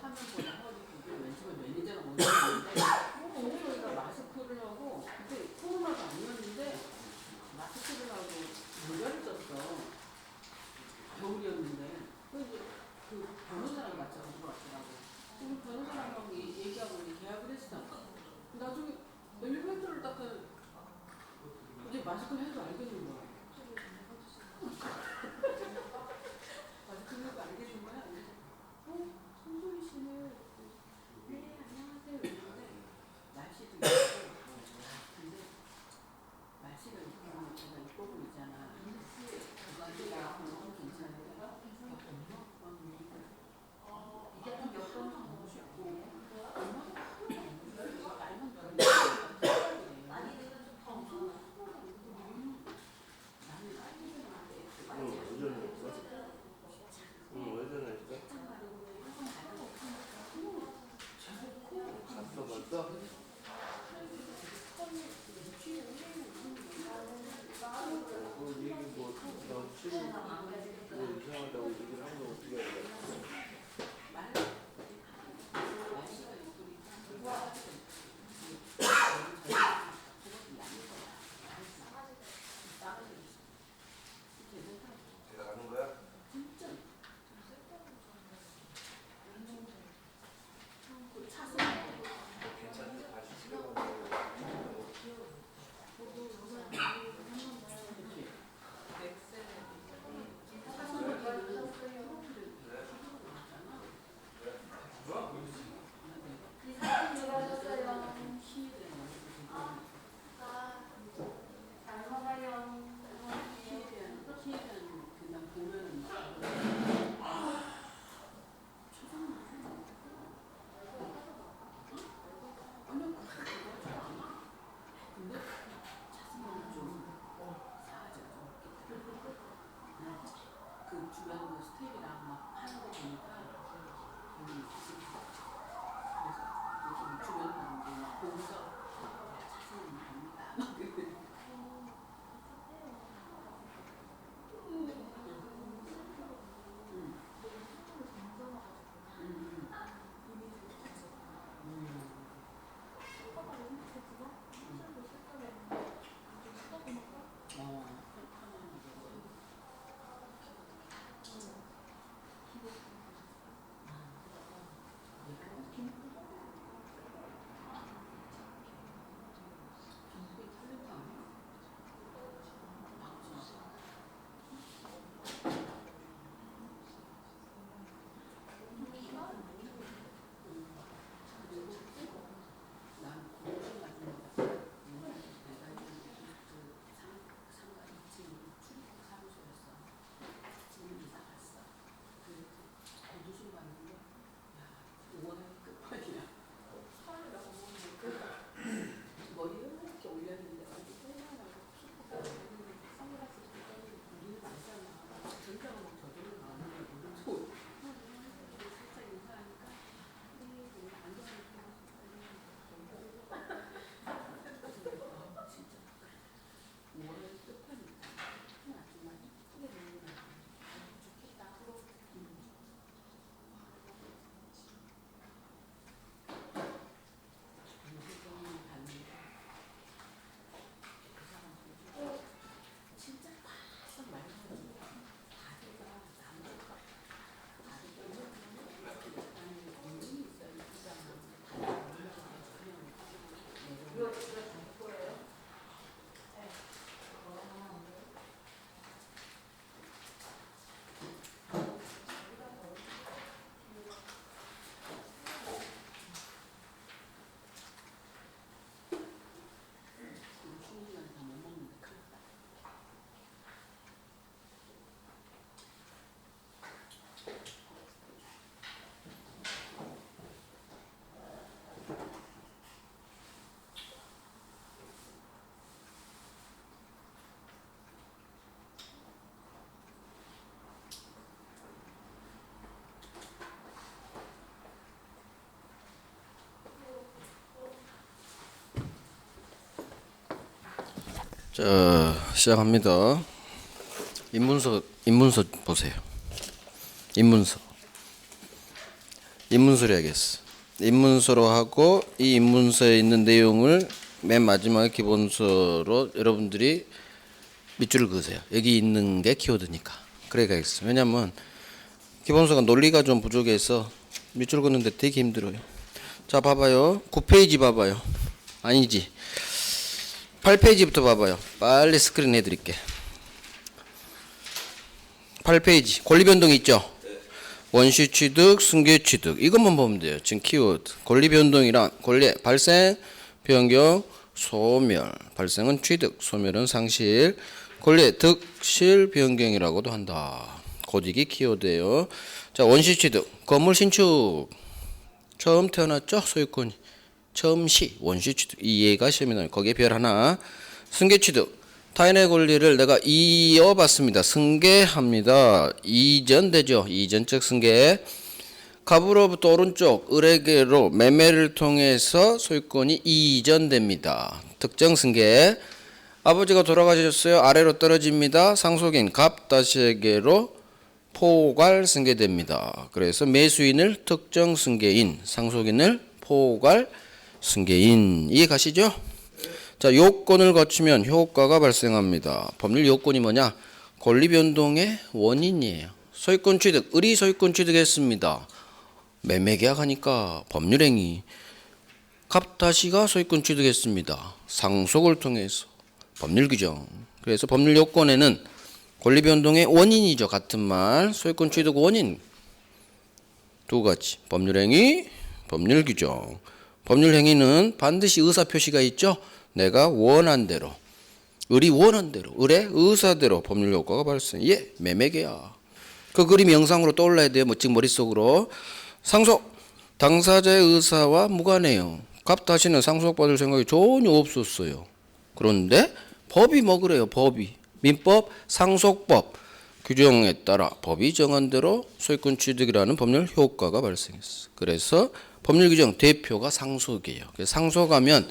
화면보다 허리 그게 왼쪽에 매니저가 먼저 있는데 저희가 마스크를 하고 그때 코로나가 아니었는데 마스크를 하고 모자를 썼어. 겨울이었는데 그 변호사랑 같이 온 것 같더라고. 그 변호사랑 얘기하고 계약을 했어. 나중에 엘리베이터를 딱 이제 마스크를 해도 알겠는 거야. 마스크를 해도 알겠는 거야. 손소희 씨는 네 안녕하세요 이러는데 날씨도 있고 근데 날씨가 이쁘면 제가 입고 보이잖아. 그거가 너무 괜찮은데 이게 몇번 보고 싶고 말만 자, 시작합니다. 인문서 보세요. 인문서 입문서로 해야겠어. 입문서로 하고 이 입문서에 있는 내용을 맨 마지막에 기본서로 여러분들이 밑줄을 그으세요. 여기 있는 게 키워드니까. 그래 가겠어. 왜냐면 기본서가 논리가 좀 부족해서 밑줄 긋는데 되게 힘들어요. 자, 봐봐요. 9페이지 봐봐요. 아니지. 8페이지부터 봐봐요. 빨리 스크린 해드릴게. 8페이지. 권리변동 있죠? 원시 취득, 승계 취득. 이것만 보면 돼요. 지금 키워드. 권리변동이란 권리 발생, 변경, 소멸. 발생은 취득, 소멸은 상실. 권리의 득실, 변경이라고도 한다. 고딕이 키워드예요. 자, 원시 취득. 건물 신축. 처음 태어났죠? 소유권이. 처음 시. 원시 취득. 이해가 시험에 나와요. 거기에 별 하나. 승계 취득. 타인의 권리를 내가 이어받습니다. 승계합니다. 이전되죠. 이전적 승계. 갑으로부터 오른쪽 을에게로 매매를 통해서 소유권이 이전됩니다. 특정 승계. 아버지가 돌아가셨어요. 아래로 떨어집니다. 상속인 갑 다시에게로 포괄 승계됩니다. 그래서 매수인을 특정 승계인, 상속인을 포괄 승계인. 이해 가시죠? 자, 요건을 갖추면 효과가 발생합니다. 법률 요건이 뭐냐? 권리 변동의 원인이에요. 소유권 취득, 을이 소유권 취득했습니다. 매매 계약하니까 법률행위. 갑다시가 소유권 취득했습니다. 상속을 통해서 법률 규정. 그래서 법률 요건에는 권리 변동의 원인이죠. 같은 말. 소유권 취득 원인 두 가지. 법률행위, 법률 규정. 법률 행위는 반드시 의사 표시가 있죠. 내가 원한 대로, 을이 원한 대로, 을의 의사대로 법률 효과가 발생. 예, 매매계약. 그 그림이 영상으로 떠올라야 돼요. 지금 머릿속으로. 상속, 당사자의 의사와 무관해요. 갑 다시는 상속받을 생각이 전혀 없었어요. 그런데 법이 뭐 그래요? 법이. 민법, 상속법 규정에 따라 법이 정한 대로 소유권 취득이라는 법률 효과가 발생했어. 그래서 법률 규정 대표가 상속이에요. 그래서 상속하면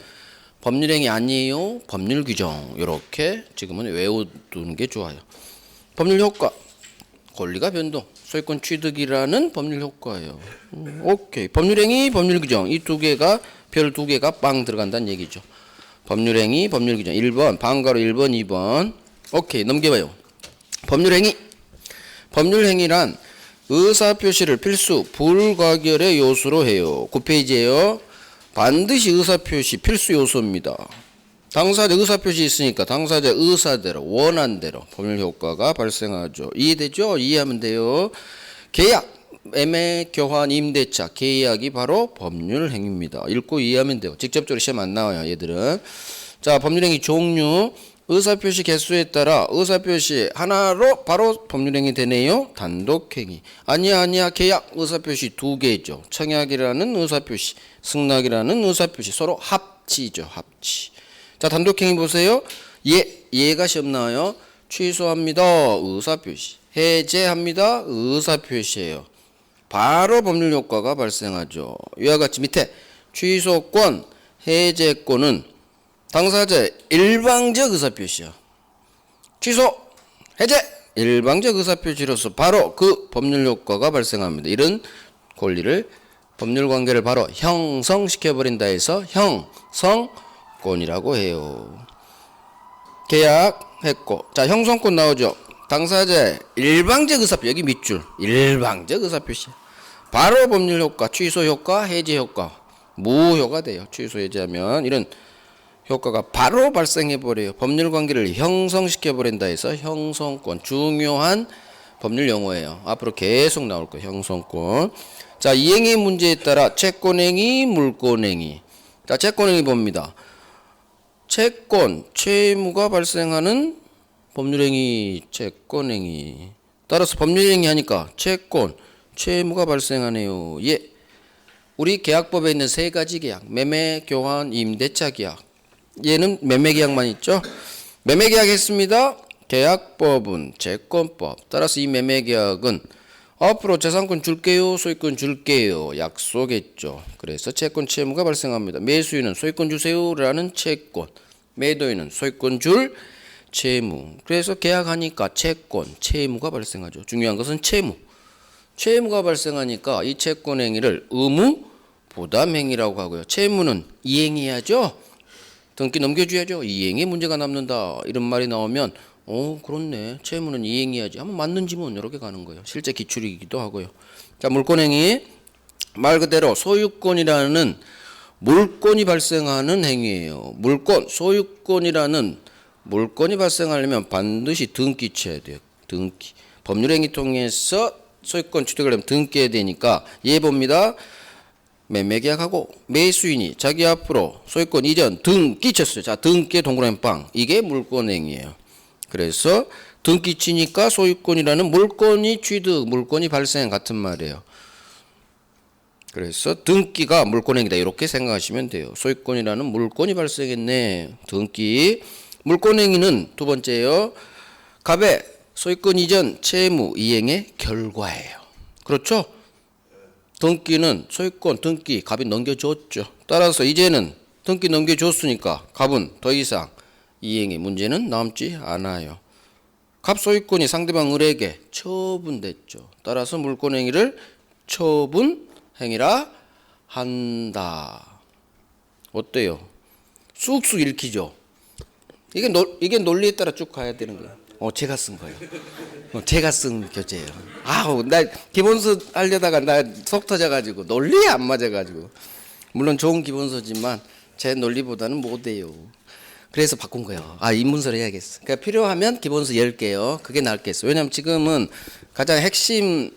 법률행위 아니에요. 법률 규정. 이렇게 지금은 외워두는 게 좋아요. 법률 효과. 권리가 변동. 소유권 취득이라는 법률 효과예요. 오케이. 법률행위, 법률 규정. 이 두 개가 별 두 개가 빵 들어간다는 얘기죠. 법률행위, 법률 규정. 1번. 방가로 1번, 2번. 오케이. 넘겨봐요. 법률행위. 법률행위란 의사표시를 필수 불가결의 요소로 해요. 9페이지에요. 반드시 의사표시 필수 요소입니다. 당사자 의사표시 있으니까 당사자 의사대로 원한 대로 법률 효과가 발생하죠. 이해되죠? 이해하면 돼요. 계약, 매매, 교환, 임대차, 계약이 바로 법률 행위입니다. 읽고 이해하면 돼요. 직접적으로 시험 안 나와요. 얘들은. 자, 법률 행위 종류. 의사표시 개수에 따라 의사표시 하나로 바로 법률행위 되네요. 단독행위. 아니야. 계약 의사표시 두 개죠. 청약이라는 의사표시, 승낙이라는 의사표시 서로 합치죠. 합치. 자, 단독행위 보세요. 예가 시험 나와요. 취소합니다. 의사표시. 해제합니다. 의사표시예요. 바로 법률 효과가 발생하죠. 이와 같이 밑에 취소권, 해제권은 당사자의 일방적 의사표시야. 취소, 해제, 일방적 의사표시로서 바로 그 법률 효과가 발생합니다. 이런 권리를 법률 관계를 바로 형성시켜버린다 해서 형성권이라고 해요. 계약했고, 자, 형성권 나오죠. 당사자의 일방적 의사표시, 여기 밑줄, 일방적 의사표시. 바로 법률 효과, 취소 효과, 해제 효과, 무효가 돼요. 취소 해제하면 이런 효과가 바로 발생해버려요. 법률 관계를 형성시켜버린다 해서 형성권. 중요한 법률 용어예요. 앞으로 계속 나올 거예요. 형성권. 자, 이행의 문제에 따라 채권행위, 물권행위. 자, 채권행위 봅니다. 채권, 채무가 발생하는 법률행위, 채권행위. 따라서 법률행위 하니까 채권, 채무가 발생하네요. 예. 우리 계약법에 있는 세 가지 계약. 매매, 교환, 임대차 계약. 얘는 매매계약만 있죠. 매매계약했습니다. 계약법은 채권법. 따라서 이 매매계약은 앞으로 재산권 줄게요, 소유권 줄게요. 약속했죠. 그래서 채권 채무가 발생합니다. 매수인은 소유권 주세요라는 채권, 매도인은 소유권 줄 채무. 그래서 계약하니까 채권 채무가 발생하죠. 중요한 것은 채무. 채무가 발생하니까 이 채권 행위를 의무 부담 행위라고 하고요. 채무는 이행해야죠. 등기 넘겨줘야죠. 이행에 문제가 남는다. 이런 말이 나오면 그렇네. 채무는 이행해야지. 하면 맞는 지문 이렇게 가는 거예요. 실제 기출이기도 하고요. 자, 물권행위 말 그대로 소유권이라는 물권이 발생하는 행위예요. 물권, 소유권이라는 물권이 발생하려면 반드시 등기쳐야 돼요. 등기. 법률행위 통해서 소유권 취득을 하려면 등기해야 되니까 예 봅니다. 매매계약하고 매수인이 자기 앞으로 소유권 이전 등기쳤어요. 자, 등기의 동그라미 빵. 이게 물권행위예요. 그래서 등기치니까 소유권이라는 물권이 취득, 물권이 발생 같은 말이에요. 그래서 등기가 물권행위다 이렇게 생각하시면 돼요. 소유권이라는 물권이 발생했네. 등기. 물권행위는 두 번째요. 갑의 소유권 이전 채무 이행의 결과예요. 그렇죠? 등기는 소유권 등기 갑이 넘겨줬죠. 따라서 이제는 등기 넘겨줬으니까 갑은 더 이상 이행의 문제는 남지 않아요. 갑 소유권이 상대방 을에게 처분됐죠. 따라서 물권행위를 처분행위라 한다. 어때요? 쑥쑥 읽히죠. 이게 논리에 따라 쭉 가야 되는 거예요. 제가 쓴 거예요. 제가 쓴 교재예요. 나 기본서 하려다가 나 속 터져가지고 논리에 안 맞아가지고 물론 좋은 기본서지만 제 논리보다는 못해요. 그래서 바꾼 거예요. 입문서를 해야겠어. 그러니까 필요하면 기본서 10개요. 그게 낫겠어. 왜냐면 지금은 가장 핵심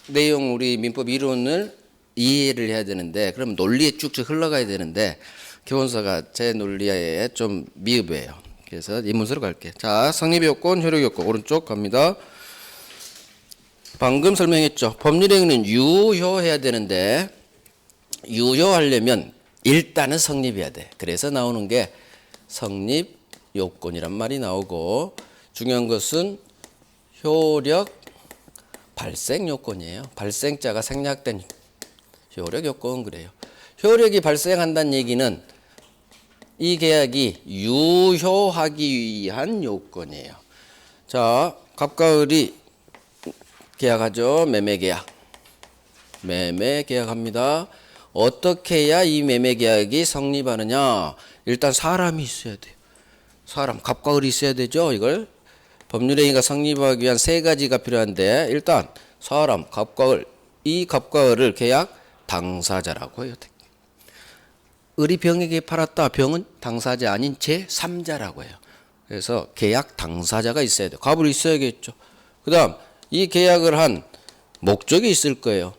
내용 우리 민법 이론을 이해를 해야 되는데 그러면 논리에 쭉쭉 흘러가야 되는데 기본서가 제 논리에 좀 미흡해요. 그래서 입문서로 갈게. 자, 성립요건, 효력요건 오른쪽 갑니다. 방금 설명했죠. 법률행위는 유효해야 되는데 유효하려면 일단은 성립해야 돼. 그래서 나오는 게 성립요건이란 말이 나오고 중요한 것은 효력 발생요건이에요. 발생자가 생략된 효력요건 그래요. 효력이 발생한다는 얘기는 이 계약이 유효하기 위한 요건이에요. 자, 갑과 을이 계약하죠. 매매계약. 매매계약합니다. 어떻게 해야 이 매매계약이 성립하느냐. 일단 사람이 있어야 돼요. 사람, 갑과 을이 있어야 되죠. 이걸 법률행위가 성립하기 위한 세 가지가 필요한데 일단 사람, 갑과 을, 이 갑과 을을 계약 당사자라고 해요. 을이 병에게 팔았다. 병은 당사자 아닌 제3자라고 해요. 그래서 계약 당사자가 있어야 돼요. 갑을 있어야겠죠. 그 다음 이 계약을 한 목적이 있을 거예요.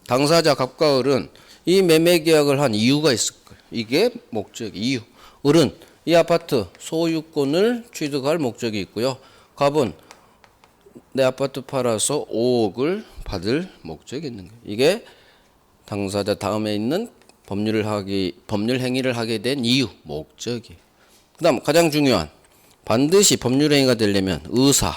당사자 갑과 을은 이 매매 계약을 한 이유가 있을 거예요. 이게 목적, 이유. 을은 이 아파트 소유권을 취득할 목적이 있고요. 갑은 내 아파트 팔아서 5억을 받을 목적이 있는 거예요. 이게 당사자 다음에 있는 법률 행위를 하게 된 이유, 목적이. 그다음 가장 중요한 반드시 법률 행위가 되려면 의사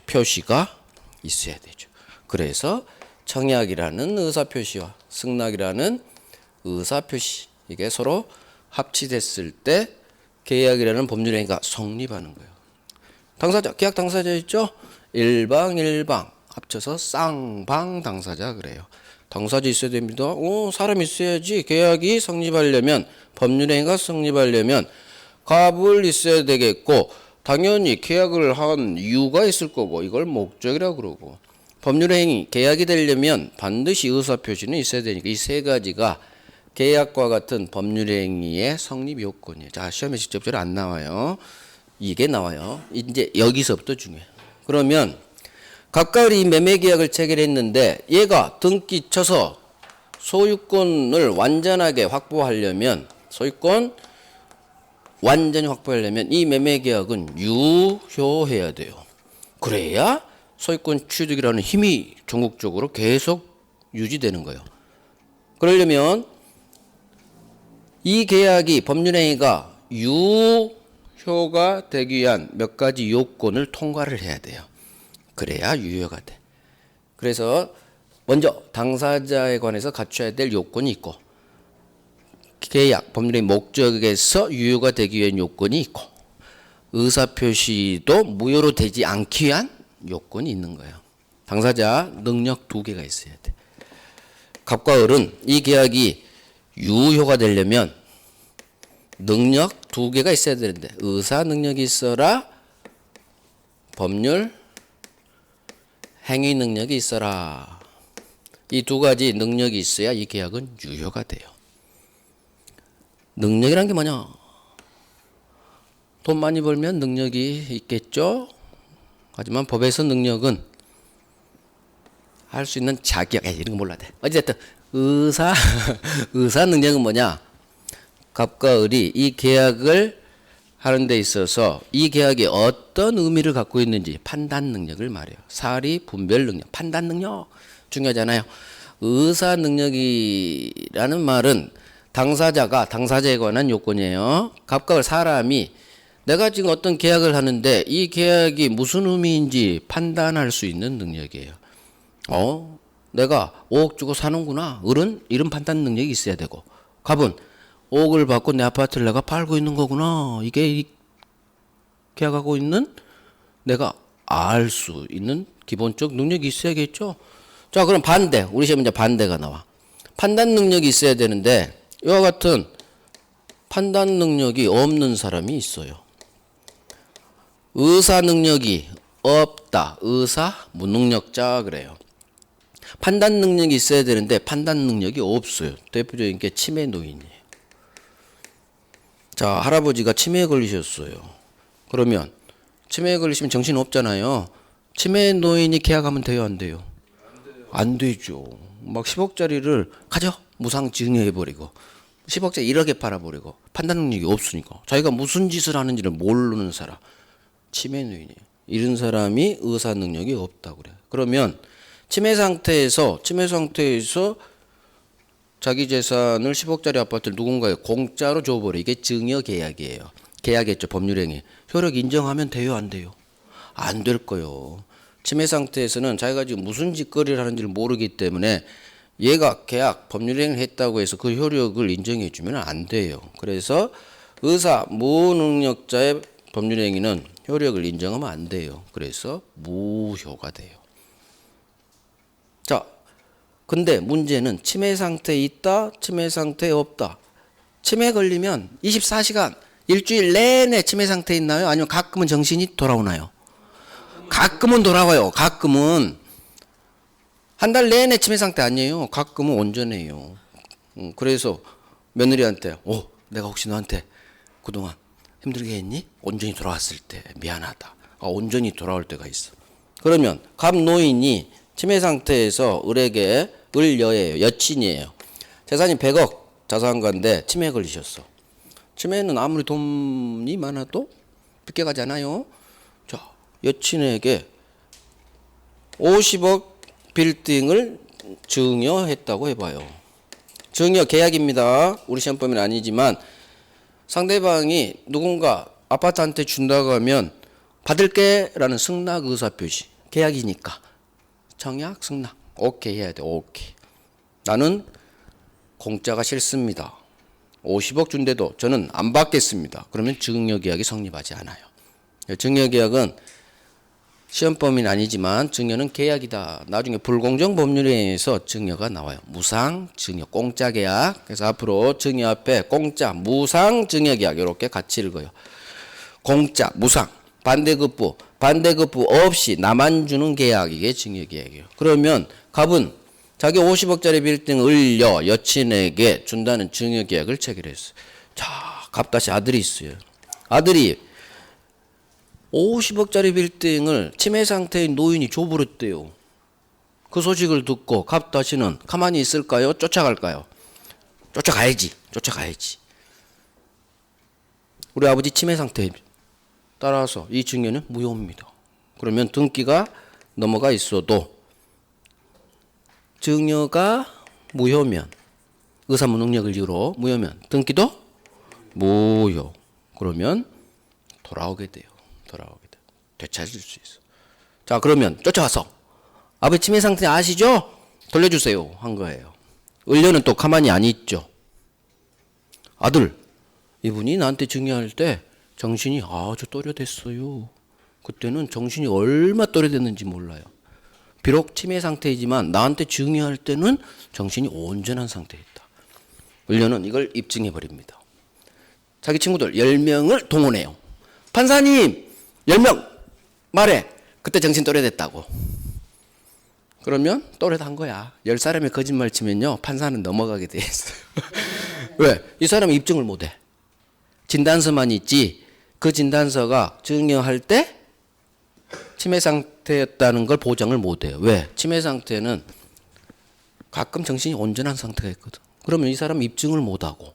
표시가 있어야 되죠. 그래서 청약이라는 의사 표시와 승낙이라는 의사 표시 이게 서로 합치됐을 때 계약이라는 법률 행위가 성립하는 거예요. 당사자, 계약 당사자 있죠? 일방 합쳐서 쌍방 당사자 그래요. 당사자 있어야 됩니다. 사람 있어야지. 계약이 성립하려면 법률행위가 성립하려면 갑을 있어야 되겠고 당연히 계약을 한 이유가 있을 거고 이걸 목적이라고 그러고 법률행위 계약이 되려면 반드시 의사표시는 있어야 되니까 이 세 가지가 계약과 같은 법률행위의 성립 요건이에요. 자, 시험에 직접적으로 안 나와요. 이게 나와요. 이제 여기서부터 중요해요. 그러면 갑과 을이 매매 계약을 체결했는데 얘가 등기 쳐서 소유권을 완전하게 확보하려면 소유권 완전히 확보하려면 이 매매 계약은 유효해야 돼요. 그래야 소유권 취득이라는 힘이 전국적으로 계속 유지되는 거예요. 그러려면 이 계약이 법률행위가 유효가 되기 위한 몇 가지 요건을 통과를 해야 돼요. 그래야 유효가 돼. 그래서 먼저 당사자에 관해서 갖춰야 될 요건이 있고 계약, 법률의 목적에서 유효가 되기 위한 요건이 있고 의사표시도 무효로 되지 않기 위한 요건이 있는 거예요. 당사자 능력 두 개가 있어야 돼. 갑과 을은 이 계약이 유효가 되려면 능력 두 개가 있어야 되는데 의사 능력이 있어라 법률 행위 능력이 있어라. 이 두 가지 능력이 있어야 이 계약은 유효가 돼요. 능력이란 게 뭐냐? 돈 많이 벌면 능력이 있겠죠. 하지만 법에서 능력은 할 수 있는 자격, 이런 거 몰라야 돼. 어쨌든 의사 능력은 뭐냐? 갑과 을이 이 계약을 하는 데 있어서 이 계약이 어떤 의미를 갖고 있는지 판단 능력을 말해요. 사리 분별 능력, 판단 능력 중요하잖아요. 의사 능력이라는 말은 당사자에 관한 요건이에요. 갑과 을 사람이 내가 지금 어떤 계약을 하는데 이 계약이 무슨 의미인지 판단할 수 있는 능력이에요. 내가 5억 주고 사는구나. 을은 이런 판단 능력이 있어야 되고, 갑은 5억을 받고 내 아파트를 내가 팔고 있는 거구나. 이게 계약하고 있는 내가 알 수 있는 기본적 능력이 있어야겠죠. 자, 그럼 반대. 우리 시험에 이제 반대가 나와. 판단 능력이 있어야 되는데 이와 같은 판단 능력이 없는 사람이 있어요. 의사 능력이 없다. 의사 무능력자 그래요. 판단 능력이 있어야 되는데 판단 능력이 없어요. 대표적인 게 치매 노인이에요. 자, 할아버지가 치매에 걸리셨어요. 그러면 치매에 걸리시면 정신 없잖아요. 치매 노인이 계약하면 돼요, 안 돼요? 안 되죠. 막 10억짜리를 가져 무상 증여해버리고 10억짜리 1억에 팔아버리고 판단 능력이 없으니까 자기가 무슨 짓을 하는지를 모르는 사람, 치매 노인이에요. 이런 사람이 의사 능력이 없다고 그래요. 그러면 치매 상태에서 자기 재산을 10억짜리 아파트를 누군가에 공짜로 줘버려. 이게 증여 계약이에요. 계약했죠. 법률행위. 효력 인정하면 돼요, 안 돼요? 안 될 거요. 치매 상태에서는 자기가 지금 무슨 짓거리를 하는지를 모르기 때문에 얘가 계약 법률행위를 했다고 해서 그 효력을 인정해 주면 안 돼요. 그래서 의사 무능력자의 법률행위는 효력을 인정하면 안 돼요. 그래서 무효가 돼요. 자, 근데 문제는 치매 상태에 있다, 치매 상태에 없다. 치매 걸리면 24시간, 일주일 내내 치매 상태에 있나요? 아니면 가끔은 정신이 돌아오나요? 가끔은 돌아와요. 가끔은. 한 달 내내 치매 상태 아니에요. 가끔은 온전해요. 그래서 며느리한테 내가 혹시 너한테 그동안 힘들게 했니? 온전히 돌아왔을 때 미안하다. 온전히 돌아올 때가 있어. 그러면 갑 노인이 치매 상태에서 을에게 을여예요. 여친이에요. 재산이 100억 자산가인데 치매에 걸리셨어. 치매는 아무리 돈이 많아도 비껴가잖아요. 자, 여친에게 50억 빌딩을 증여했다고 해봐요. 증여 계약입니다. 우리 시험 범위는 아니지만 상대방이 누군가 아파트한테 준다고 하면 받을게 라는 승낙 의사 표시. 계약이니까. 청약 승낙. 오케이 해야 돼. 오케이. 나는 공짜가 싫습니다. 50억 준대도 저는 안 받겠습니다. 그러면 증여계약이 성립하지 않아요. 증여계약은 시험 범위는 아니지만 증여는 계약이다. 나중에 불공정 법률에 의해서 증여가 나와요. 무상 증여, 공짜 계약. 그래서 앞으로 증여 앞에 공짜, 무상 증여계약 이렇게 같이 읽어요. 공짜, 무상, 반대급부 없이 나만 주는 계약, 이게 증여계약이에요. 그러면 갑은 자기 50억짜리 빌딩 을려 여친에게 준다는 증여계약을 체결했어요. 자, 갑 다시 아들이 있어요. 아들이 50억짜리 빌딩을 치매 상태인 노인이 줘버렸대요. 그 소식을 듣고 갑 다시는 가만히 있을까요? 쫓아갈까요? 쫓아가야지. 우리 아버지 치매 상태 따라서 이 증여는 무효입니다. 그러면 등기가 넘어가 있어도 증여가 무효면, 의사 무능력을 이유로 무효면 등기도 무효. 그러면 돌아오게 돼요. 되찾을 수 있어. 자, 그러면 쫓아와서 아버지 치매 상태 아시죠? 돌려주세요 한 거예요. 을려는 또 가만히 안 있죠. 아들, 이분이 나한테 증여할 때 정신이 아주 또렷했어요. 그때는 정신이 얼마 또렷했는지 몰라요. 비록 치매 상태이지만 나한테 증여할 때는 정신이 온전한 상태였다. 원료는 이걸 입증해 버립니다. 자기 친구들 10명을 동원해요. 판사님 10명 말해. 그때 정신 또래됐다고. 그러면 또래한 거야. 10사람이 거짓말 치면요 판사는 넘어가게 돼 있어요. 왜? 이 사람은 입증을 못해. 진단서만 있지 그 진단서가 증여할 때 치매 상태였다는 걸 보장을 못해요. 왜? 치매 상태는 가끔 정신이 온전한 상태가 있거든. 그러면 이 사람은 입증을 못하고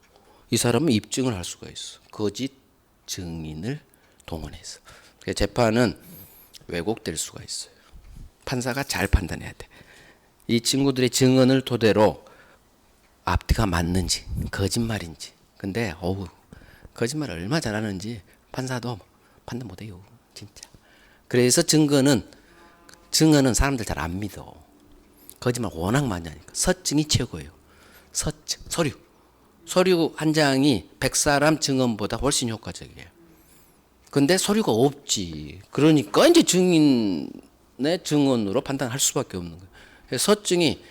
이 사람은 입증을 할 수가 있어. 거짓 증인을 동원해서. 그래서 재판은 왜곡될 수가 있어요. 판사가 잘 판단해야 돼. 이 친구들의 증언을 토대로 앞뒤가 맞는지 거짓말인지. 근데 거짓말을 얼마나 잘하는지 판사도 판단 못해요. 진짜. 그래서 증언은 사람들 잘 안 믿어. 거짓말 워낙 많이 하니까. 서증이 최고예요. 서증, 서류 한 장이 100사람 증언보다 훨씬 효과적이에요. 근데 서류가 없지. 그러니까 이제 증인의 증언으로 판단할 수밖에 없는 거예요. 그래서 서증이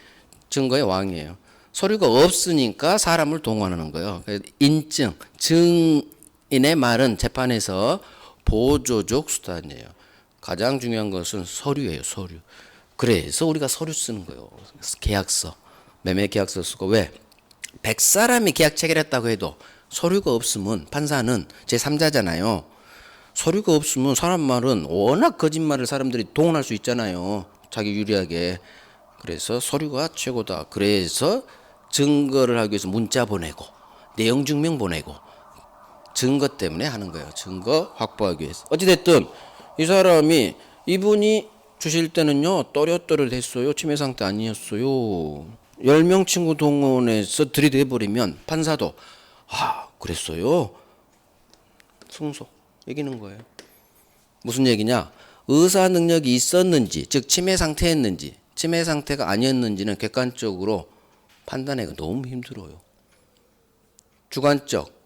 증거의 왕이에요. 서류가 없으니까 사람을 동원하는 거예요. 인증, 증인의 말은 재판에서 보조적 수단이에요. 가장 중요한 것은 서류예요, 서류. 그래서 우리가 서류 쓰는 거예요. 계약서, 매매 계약서 쓰고. 왜? 100사람이 계약 체결했다고 해도 서류가 없으면 판사는 제3자잖아요. 서류가 없으면 사람 말은 워낙 거짓말을 사람들이 동원할 수 있잖아요. 자기 유리하게. 그래서 서류가 최고다. 그래서 증거를 하기 위해서 문자 보내고 내용 증명 보내고 증거 때문에 하는 거예요. 증거 확보하기 위해서. 어찌됐든 이 사람이 이분이 주실 때는요 또렷또렷했어요. 치매 상태 아니었어요. 10명 친구 동원해서 들이대버리면 판사도 그랬어요. 승소 이기는 거예요. 무슨 얘기냐? 의사 능력이 있었는지 즉 치매 상태였는지 치매 상태가 아니었는지는 객관적으로 판단하기가 너무 힘들어요. 주관적.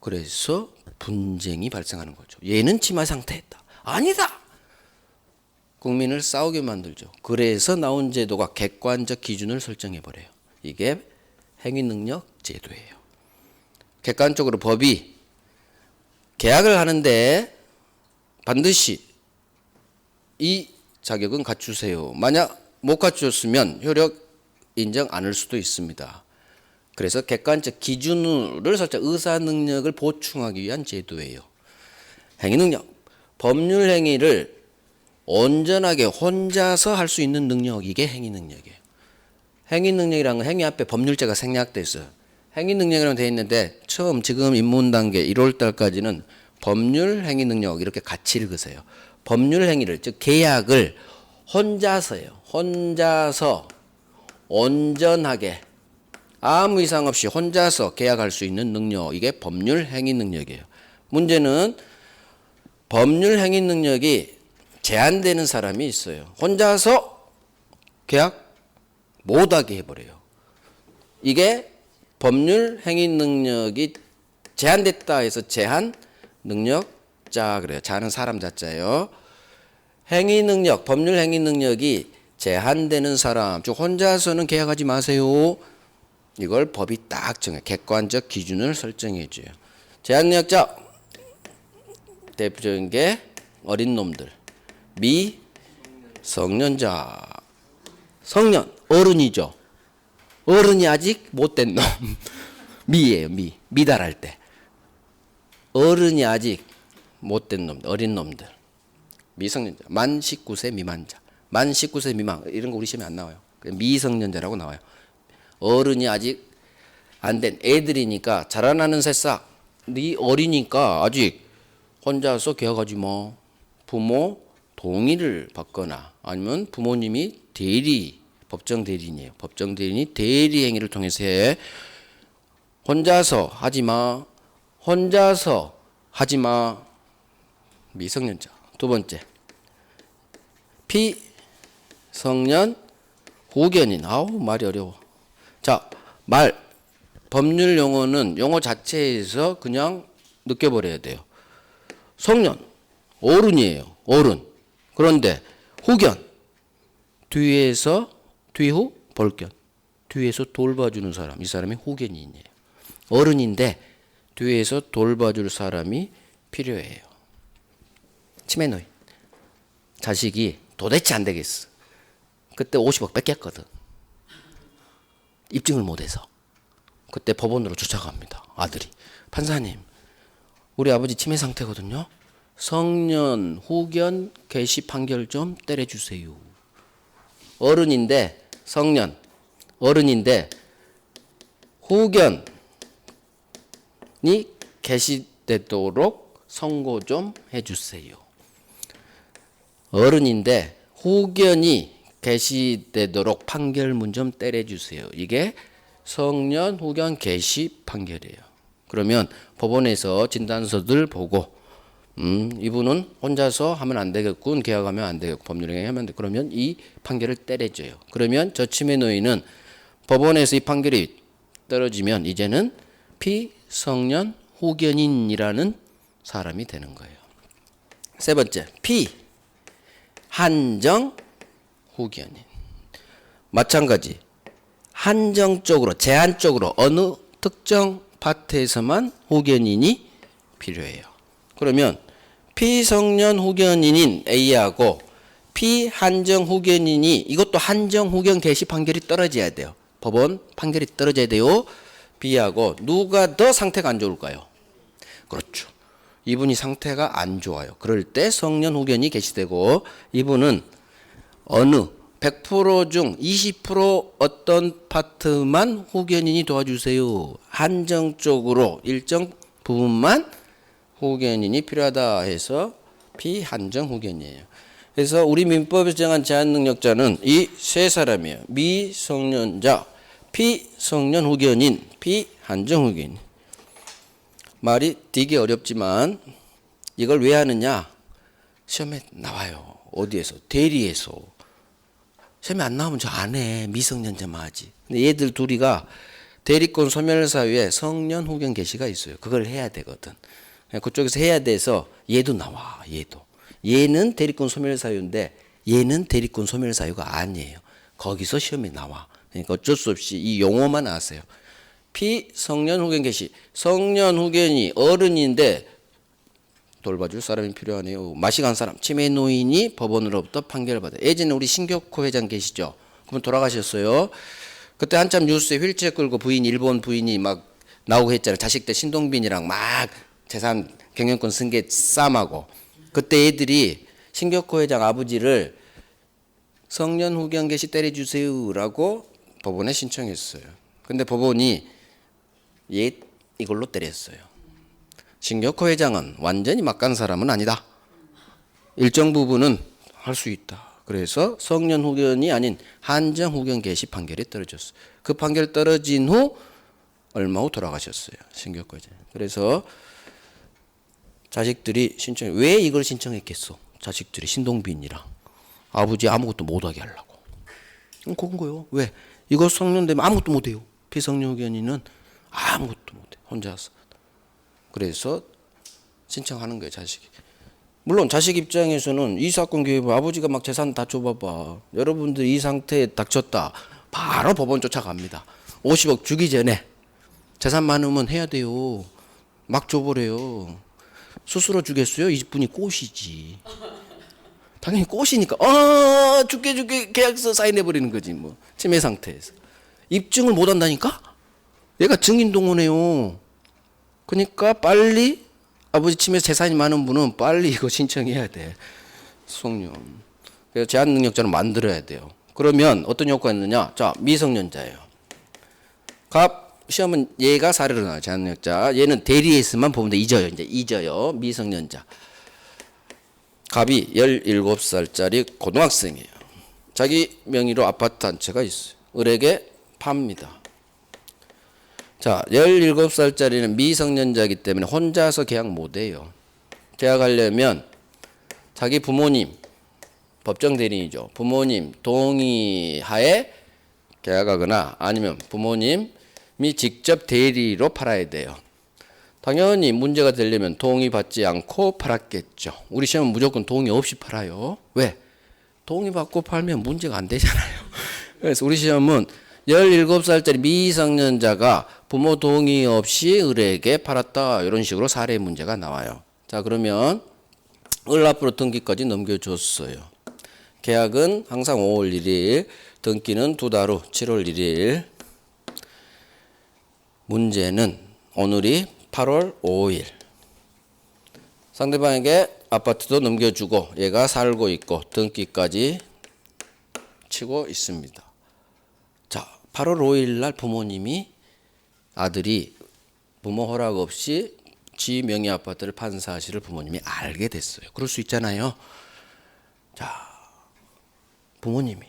그래서 분쟁이 발생하는 거죠. 얘는 치매 상태였다. 아니다. 국민을 싸우게 만들죠. 그래서 나온 제도가 객관적 기준을 설정해 버려요. 이게 행위능력 제도예요. 객관적으로 법이 계약을 하는데 반드시 이 자격은 갖추세요. 만약 못 갖추었으면 효력 인정 안 할 수도 있습니다. 그래서 객관적 기준을 설정, 의사 능력을 보충하기 위한 제도예요. 행위능력, 법률 행위를 온전하게 혼자서 할 수 있는 능력, 이게 행위능력이에요. 행위능력이라는 건 행위 앞에 법률제가 생략돼 있어요. 행위능력이라고 되어 있는데 처음 지금 입문 단계 1월 달까지는 법률 행위능력 이렇게 같이 읽으세요. 법률 행위를 즉 계약을 혼자서요. 혼자서 온전하게 아무 이상 없이 혼자서 계약할 수 있는 능력, 이게 법률 행위 능력이에요. 문제는 법률 행위 능력이 제한되는 사람이 있어요. 혼자서 계약 못하게 해버려요. 이게 법률 행위 능력이 제한됐다 해서 제한 능력자 그래요. 자는 사람 자자예요. 행위 능력, 법률 행위 능력이 제한되는 사람, 즉 혼자서는 계약하지 마세요. 이걸 법이 딱 정해 객관적 기준을 설정해 줘요. 제한 능력자 대표적인 게 어린 놈들, 미성년자, 성년 어른이죠. 어른이 아직 못된 놈 미예요. 미달할 때 어른이 아직 못된 놈들, 어린 놈들, 미성년자, 만 19세 미만자, 만 19세 미만 이런 거 우리 시험에 안 나와요. 미성년자라고 나와요. 어른이 아직 안 된 애들이니까 자라나는 새싹, 네 어리니까 아직 혼자서 계약하지 마. 부모 동의를 받거나 아니면 부모님이 대리, 법정 대리인이에요. 법정 대리인이 대리 행위를 통해서 해. 혼자서 하지 마. 혼자서 하지 마. 미성년자. 두 번째. 피성년 후견인. 아우 말이 어려워. 자, 법률 용어는 용어 자체에서 그냥 느껴버려야 돼요. 성년, 어른이에요. 어른. 그런데 후견, 뒤후 볼견. 뒤에서 돌봐주는 사람. 이 사람이 후견인이에요. 어른인데 뒤에서 돌봐줄 사람이 필요해요. 치매 노인. 자식이 도대체 안 되겠어. 그때 50억 뺏겼거든. 입증을 못해서. 그때 법원으로 쫓아갑니다. 아들이. 판사님, 우리 아버지 치매 상태거든요. 성년 후견 개시 판결 좀 때려주세요. 어른인데 성년 어른인데 후견이 개시되도록 선고 좀 해주세요. 어른인데 후견이 개시되도록 판결문 좀 때려주세요. 이게 성년 후견 개시 판결이에요. 그러면 법원에서 진단서들 보고 이분은 혼자서 하면 안 되겠군. 계약하면 안 되겠고 법률행위 하면 돼. 그러면 이 판결을 때려줘요. 그러면 저 치매 노인은 법원에서 이 판결이 떨어지면 이제는 피성년 후견인이라는 사람이 되는 거예요. 세 번째, 한정 후견인. 마찬가지. 한정적으로 제한적으로 어느 특정 파트에서만 후견인이 필요해요. 그러면 피성년 후견인인 A하고 피한정 후견인이 이것도 한정 후견 개시 판결이 떨어져야 돼요. 법원 판결이 떨어져야 돼요. B하고 누가 더 상태가 안 좋을까요? 그렇죠. 이분이 상태가 안 좋아요. 그럴 때 성년 후견이 개시되고 이분은 어느 100% 중 20% 어떤 파트만 후견인이 도와주세요. 한정적으로 일정 부분만 후견인이 필요하다 해서 피한정 후견이에요. 그래서 우리 민법에서 정한 제한 능력자는 이 세 사람이에요. 미성년자, 피성년 후견인, 피한정 후견인. 말이 되게 어렵지만 이걸 왜 하느냐? 시험에 나와요. 어디에서? 대리에서. 시험에 안 나오면 저 안 해. 미성년자만 하지. 근데 얘들 둘이가 대리권 소멸사유에 성년 후견 개시가 있어요. 그걸 해야 되거든. 그쪽에서 해야 돼서 얘도 나와. 얘는 대리권 소멸사유인데 얘는 대리권 소멸사유가 아니에요. 거기서 시험에 나와. 그러니까 어쩔 수 없이 이 용어만 아세요. 피성년 후견 개시. 성년 후견이 어른인데 돌봐줄 사람이 필요하네요. 마시간 사람, 치매 노인이 법원으로부터 판결을 받아요. 예전에 우리 신격호 회장 계시죠? 그분 돌아가셨어요. 그때 한참 뉴스에 휠체어 끌고 부인, 일본 부인이 막 나오고 했잖아요. 자식들 신동빈이랑 막 재산 경영권 쓴 게 싸움하고. 그때 애들이 신격호 회장 아버지를 성년 후견 개시 때려주세요라고 법원에 신청했어요. 근데 법원이 이걸로 때렸어요. 신격호 회장은 완전히 막간 사람은 아니다. 일정 부분은 할 수 있다. 그래서 성년 후견이 아닌 한정 후견 개시 판결이 떨어졌어요. 그 판결 떨어진 후 얼마 후 돌아가셨어요. 신격호 회장. 그래서 자식들이 왜 이걸 신청했겠어? 자식들이 신동빈이랑 아버지 아무것도 못하게 하려고. 그런 거요. 왜? 이거 성년되면 아무것도 못해요. 피성년 후견인은 아무것도 못해. 혼자서. 그래서 신청하는 거예요. 자식이. 물론 자식 입장에서는 이 사건 기회에 아버지가 막 재산 다 줘봐봐. 여러분들 이 상태에 닥쳤다. 바로 법원 쫓아갑니다. 50억 주기 전에 재산 많으면 해야 돼요. 막 줘버려요. 스스로 주겠어요? 이분이 꽃이지. 당연히 꽃이니까 줄게 계약서 사인해버리는 거지 뭐. 치매 상태에서. 입증을 못한다니까? 얘가 증인 동원해요. 그러니까 빨리 아버지 치매 재산이 많은 분은 빨리 이거 신청해야 돼. 성년. 그래서 제한 능력자를 만들어야 돼요. 그러면 어떤 효과가 있느냐? 자, 미성년자예요. 시험은 얘가 사례로 나와요. 제한 능력자. 얘는 대리에서만 보면 돼. 잊어요. 미성년자. 갑이 17살짜리 고등학생이에요. 자기 명의로 아파트 한 채가 있어요. 을에게 팝니다. 자, 17살짜리는 미성년자이기 때문에 혼자서 계약 못해요. 계약하려면 자기 부모님, 법정 대리인이죠. 부모님 동의하에 계약하거나 아니면 부모님이 직접 대리로 팔아야 돼요. 당연히 문제가 되려면 동의받지 않고 팔았겠죠. 우리 시험은 무조건 동의 없이 팔아요. 왜? 동의받고 팔면 문제가 안 되잖아요. 그래서 우리 시험은 17살짜리 미성년자가 부모 동의 없이 을에게 팔았다. 이런 식으로 사례 문제가 나와요. 자, 그러면 을 앞으로 등기까지 넘겨줬어요. 계약은 항상 5월 1일, 등기는 2달 후 7월 1일. 문제는 오늘이 8월 5일. 상대방에게 아파트도 넘겨주고 얘가 살고 있고 등기까지 치고 있습니다. 자, 8월 5일 날 부모님이 아들이 부모 허락 없이 지 명의 아파트를 판 사실을 부모님이 알게 됐어요. 그럴 수 있잖아요. 자, 부모님이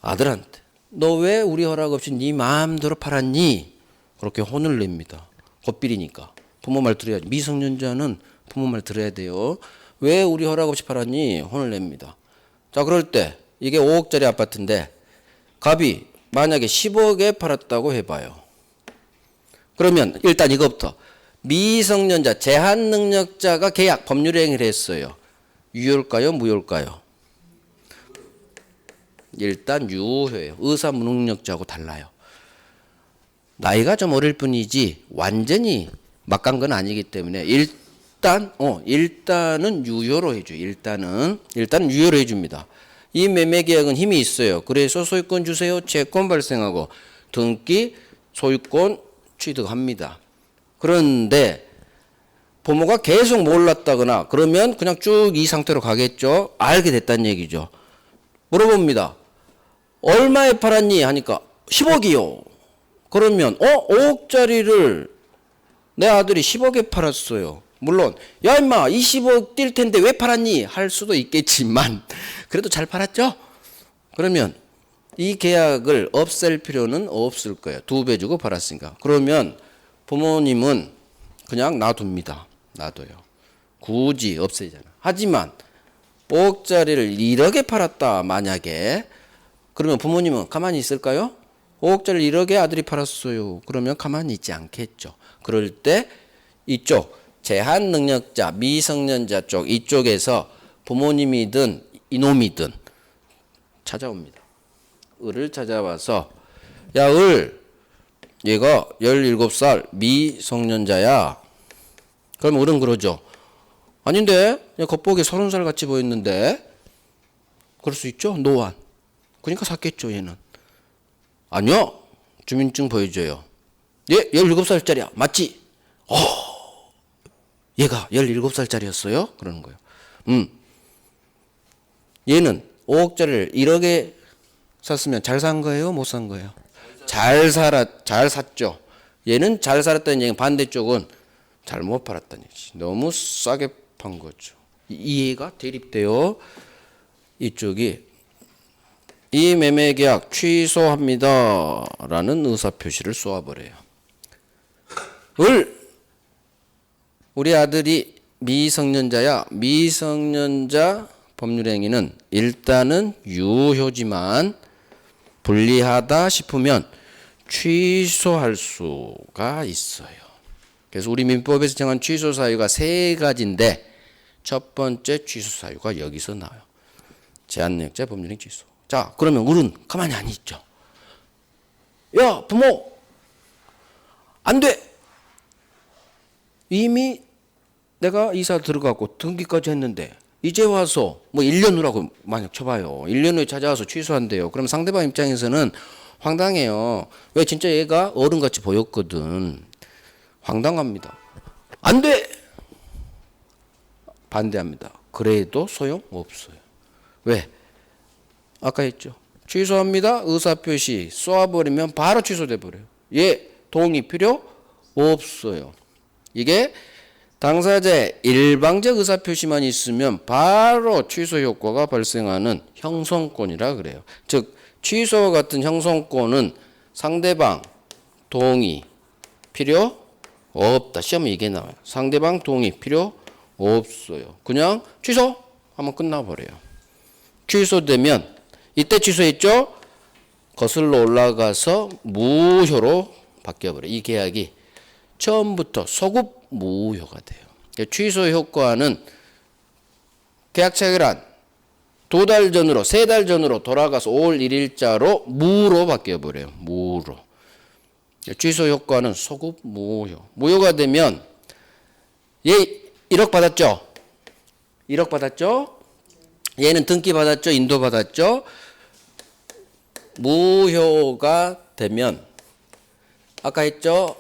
아들한테 너 왜 우리 허락 없이 네 마음대로 팔았니? 그렇게 혼을 냅니다. 겉비리니까. 부모 말 들어야지. 미성년자는 부모 말 들어야 돼요. 왜 우리 허락 없이 팔았니? 혼을 냅니다. 자, 그럴 때 이게 5억짜리 아파트인데 갑이 만약에 10억에 팔았다고 해봐요. 그러면 일단 이것부터 미성년자 제한 능력자가 계약 법률 행위를 했어요. 유효일까요? 무효일까요? 일단 유효예요. 의사 무능력자하고 달라요. 나이가 좀 어릴 뿐이지 완전히 막 간 건 아니기 때문에 일단은 유효로 해줘요. 일단은 유효로 해줍니다. 이 매매 계약은 힘이 있어요. 그래서 소유권 주세요. 채권 발생하고 등기 소유권 취득합니다. 그런데 부모가 계속 몰랐다거나 그러면 그냥 쭉 이 상태로 가겠죠. 알게 됐다는 얘기죠. 물어봅니다. 얼마에 팔았니? 하니까 10억이요. 그러면 5억짜리를 내 아들이 10억에 팔았어요. 물론 야 임마 20억 뛸 텐데 왜 팔았니? 할 수도 있겠지만 그래도 잘 팔았죠? 그러면 이 계약을 없앨 필요는 없을 거예요. 2배 주고 팔았으니까. 그러면 부모님은 그냥 놔둡니다. 놔둬요. 굳이 없애잖아. 하지만 5억짜리를 1억에 팔았다 만약에 그러면 부모님은 가만히 있을까요? 5억짜리 1억에 아들이 팔았어요. 그러면 가만히 있지 않겠죠. 그럴 때 이쪽 제한 능력자 미성년자 쪽 이쪽에서 부모님이든 이놈이든 찾아옵니다. 을을 찾아와서 야 을 얘가 17살 미성년자야. 그럼 을은 그러죠. 아닌데 겉보기에 30살 같이 보였는데 그럴 수 있죠. 노안. 그러니까 샀겠죠 얘는. 아니요. 주민증 보여줘요. 얘 17살짜리야. 맞지? 얘가 17살짜리였어요? 그러는 거예요. 얘는 5억짜리를 1억에 샀으면 잘 산 거예요? 못 산 거예요? 잘 샀죠. 얘는 잘 살았다는 얘기는 반대쪽은 잘못 팔았다는 얘기지. 너무 싸게 판 거죠. 이해가 대립돼요. 이쪽이 이 매매 계약 취소합니다. 라는 의사표시를 쏘아버려요. 우리 아들이 미성년자야. 미성년자 법률행위는 일단은 유효지만 불리하다 싶으면 취소할 수가 있어요. 그래서 우리 민법에서 정한 취소 사유가 3가지인데 첫 번째 취소 사유가 여기서 나와요. 제한능력자 법률행위 취소. 자, 그러면 을은 가만히 안 있죠. 야, 부모, 안 돼. 이미 내가 이사 들어가고 등기까지 했는데 이제 와서 뭐 1년 후라고 만약 쳐봐요. 1년 후에 찾아와서 취소한대요. 그럼 상대방 입장에서는 황당해요. 왜 진짜 얘가 어른같이 보였거든. 황당합니다. 안 돼. 반대합니다. 그래도 소용없어요. 왜? 아까 했죠. 취소합니다. 의사표시 쏘아버리면 바로 취소돼 버려요. 얘 동의 필요 없어요. 이게 당사자의 일방적 의사표시만 있으면 바로 취소 효과가 발생하는 형성권이라 그래요. 즉 취소와 같은 형성권은 상대방 동의 필요 없다. 시험에 이게 나와요. 상대방 동의 필요 없어요. 그냥 취소 하면 끝나버려요. 취소되면 이때 취소했죠? 거슬러 올라가서 무효로 바뀌어버려요. 이 계약이 처음부터 소급 무효가 돼요. 취소 효과는 계약 체결한 2달 전으로 3달 전으로 돌아가서 5월 1일자로 무로 바뀌어버려요. 무로. 취소 효과는 소급 무효. 무효가 되면 얘 1억 받았죠? 1억 받았죠? 얘는 등기 받았죠? 인도 받았죠? 무효가 되면 아까 했죠?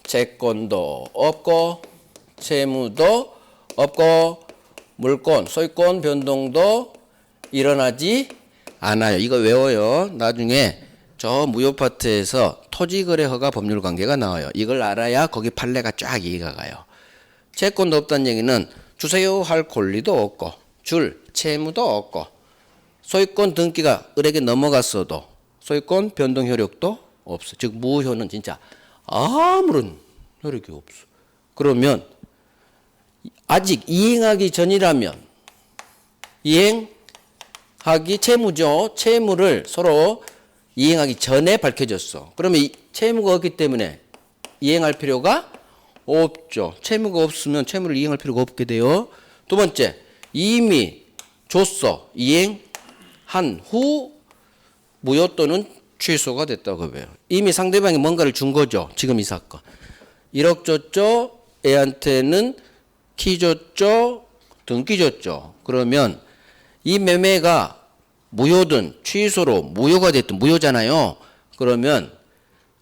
채권도 없고 채무도 없고 물권, 소유권 변동도 일어나지 않아요. 이거 외워요. 나중에 저 무효 파트에서 토지거래 허가 법률 관계가 나와요. 이걸 알아야 거기 판례가 쫙 이해가 가요. 채권도 없다는 얘기는 주세요 할 권리도 없고 줄 채무도 없고 소유권 등기가 을에게 넘어갔어도 소유권 변동 효력도 없어. 즉 무효는 진짜 아무런 효력이 없어. 그러면 아직 이행하기 전이라면 이행하기 채무죠. 채무를 서로 이행하기 전에 밝혀졌어. 그러면 이 채무가 없기 때문에 이행할 필요가 없죠. 채무가 없으면 채무를 이행할 필요가 없게 돼요. 두 번째, 이미 줬어. 이행한 후 무효 또는 취소가 됐다고 해요. 이미 상대방이 뭔가를 준 거죠. 지금 이 사건. 1억 줬죠. 애한테는 키 줬죠. 등기 줬죠. 그러면 이 매매가 무효든 취소로 무효가 됐든 무효잖아요. 그러면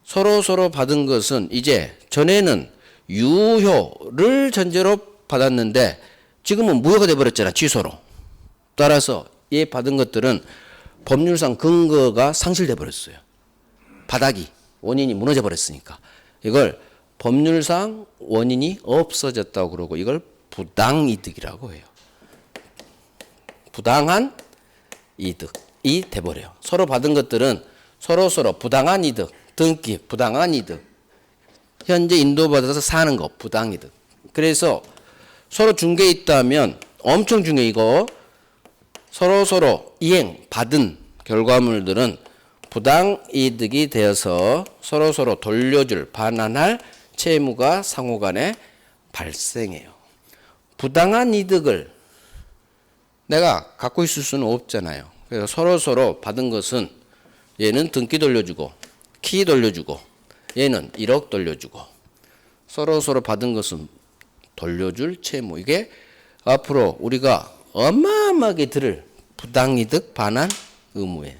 서로 받은 것은 이제 전에는 유효를 전제로 받았는데 지금은 무효가 돼버렸잖아. 취소로. 따라서 얘 받은 것들은 법률상 근거가 상실돼 버렸어요. 바닥이 원인이 무너져 버렸으니까. 이걸 법률상 원인이 없어졌다고 그러고 이걸 부당이득이라고 해요. 부당한 이득이 돼버려요. 서로 받은 것들은 서로 부당한 이득, 등기 부당한 이득, 현재 인도받아서 사는 거 부당이득. 그래서 서로 준 게 있다면 엄청 중요해. 이거 서로 이행 받은 결과물들은 부당이득이 되어서 서로 돌려줄 반환할 채무가 상호간에 발생해요. 부당한 이득을 내가 갖고 있을 수는 없잖아요. 그래서 서로 받은 것은 얘는 등기 돌려주고 키 돌려주고 얘는 1억 돌려주고 서로 받은 것은 돌려줄 채무. 이게 앞으로 우리가 어마어마하게 들을 부당이득 반환 의무예요.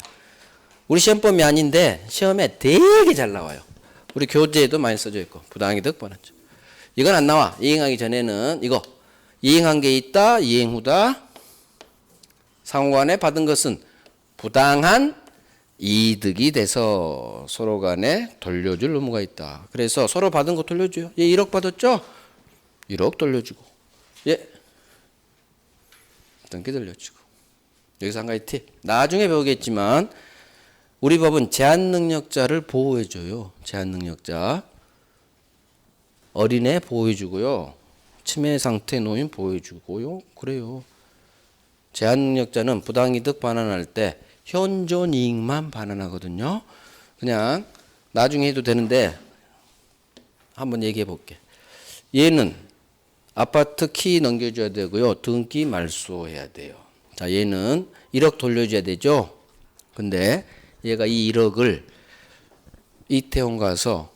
우리 시험범위 아닌데 시험에 되게 잘 나와요. 우리 교재에도 많이 써져 있고 부당이득 반환. 이건 안 나와. 이행하기 전에는 이거 이행한 게 있다. 이행 후다. 상호간에 받은 것은 부당한 이득이 돼서 서로 간에 돌려줄 의무가 있다. 그래서 서로 받은 거 돌려줘요. 얘 1억 받았죠? 1억 돌려주고 얘 등기 돌려주고. 여기서 한 가지 팁. 나중에 배우겠지만 우리 법은 제한능력자를 보호해줘요. 제한능력자. 어린애 보호해주고요. 치매 상태 노인 보호해주고요. 그래요. 제한능력자는 부당이득 반환할 때 현존 이익만 반환하거든요. 그냥 나중에 해도 되는데 한번 얘기해 볼게. 얘는 아파트 키 넘겨줘야 되고요. 등기 말소해야 돼요. 자, 얘는 1억 돌려줘야 되죠. 근데 얘가 이 1억을 이태원 가서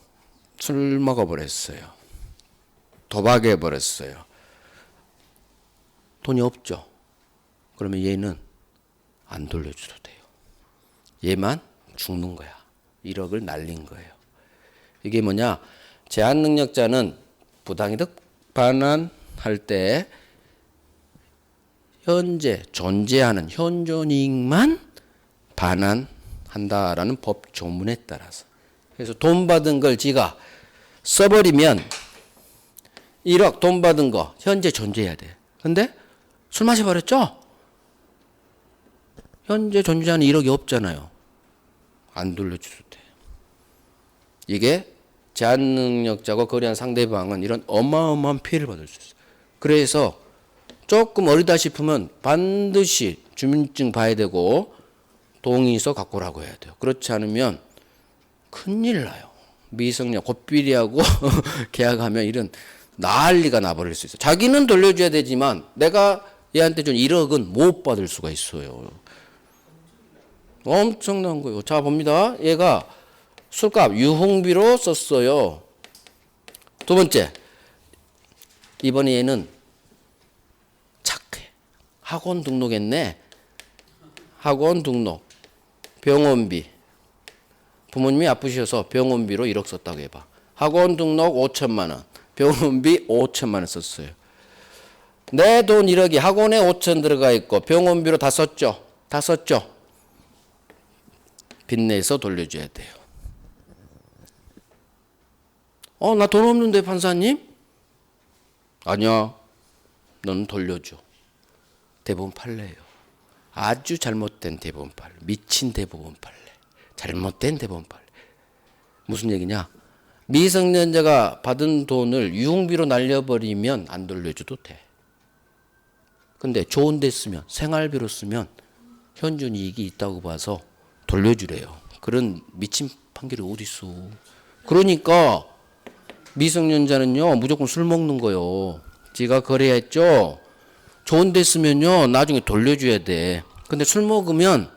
술 먹어버렸어요. 도박해버렸어요. 돈이 없죠. 그러면 얘는 안 돌려줘도 돼요. 얘만 죽는 거야. 1억을 날린 거예요. 이게 뭐냐? 제한능력자는 부당이득 반환할 때 현재 존재하는 현존이익만 반환한다라는 법 조문에 따라서. 그래서 돈 받은 걸 지가 써버리면 1억 돈 받은 거 현재 존재해야 돼. 근데 술 마셔버렸죠? 현재 존재하는 1억이 없잖아요. 안 돌려줘도 돼. 이게 제한능력자고 거래한 상대방은 이런 어마어마한 피해를 받을 수 있어요. 그래서 조금 어리다 싶으면 반드시 주민증 봐야 되고 동의서 갖고 오라고 해야 돼요. 그렇지 않으면 큰일 나요. 미성년 곧비리하고 계약하면 이런 난리가 나버릴 수 있어요. 자기는 돌려줘야 되지만 내가 얘한테 준 1억은 못 받을 수가 있어요. 엄청난 거예요. 자, 봅니다. 얘가 술값 유흥비로 썼어요. 두 번째, 이번에 얘는 착해. 학원 등록했네. 학원 등록, 병원비. 부모님이 아프셔서 병원비로 1억 썼다고 해봐. 학원 등록 5천만 원, 병원비 5천만 원 썼어요. 내 돈 1억이 학원에 5천 들어가 있고 병원비로 다 썼죠. 다 썼죠. 빚내서 돌려줘야 돼요. 나 돈 없는데 판사님? 아니야. 너는 돌려줘. 대법원 판례예요. 아주 잘못된 대법원 판례. 미친 대법원 판례. 잘못된 대법원 판례. 무슨 얘기냐? 미성년자가 받은 돈을 유흥비로 날려버리면 안 돌려줘도 돼. 근데 좋은 데 쓰면, 생활비로 쓰면 현준 이익이 있다고 봐서 돌려주래요. 그런 미친 판결이 어디 있어. 그러니까 미성년자는요 무조건 술 먹는 거요. 지가 거래했죠. 좋은 데 쓰면요 나중에 돌려줘야 돼. 근데 술 먹으면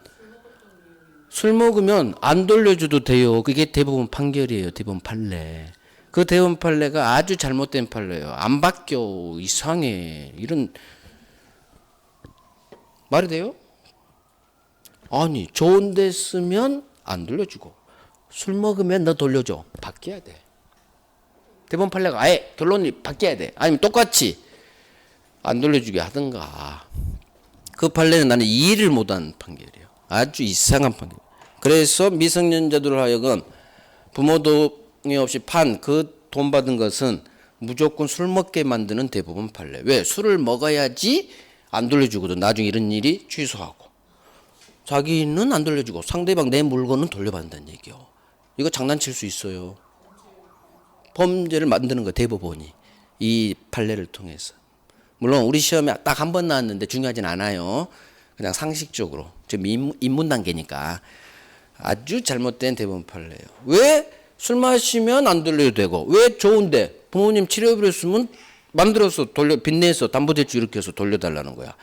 안 돌려줘도 돼요. 그게 대법원 판결이에요. 대법원 판례. 그 대법원 판례가 아주 잘못된 판례예요. 안 바뀌어. 이상해. 이런 말이 돼요? 아니 좋은 데 쓰면 안 돌려주고 술 먹으면 너 돌려줘. 바뀌어야 돼. 대법원 판례가 아예 결론이 바뀌어야 돼. 아니면 똑같이 안 돌려주게 하든가. 그 판례는 나는 이해를 못한 판결이에요. 아주 이상한 판결. 그래서 미성년자들 하여금 부모 동의 없이 판 그 돈 받은 것은 무조건 술 먹게 만드는 대법원 판례. 왜? 술을 먹어야지 안 돌려주거든. 나중에 이런 일이 취소하고. 자기는 안 돌려주고 상대방 내 물건은 돌려받는다는 얘기요. 이거 장난칠 수 있어요. 범죄를 만드는 거예요. 대법원이. 이 판례를 통해서. 물론 우리 시험에 딱 한 번 나왔는데 중요하진 않아요. 그냥 상식적으로. 지금 입문 단계니까. 아주 잘못된 대법원 판례예요. 왜 술 마시면 안 돌려도 되고 왜 좋은데 부모님 치료비로 쓰면 만들어서 빚내서 담보대출 이렇게 해서 돌려달라는 거야.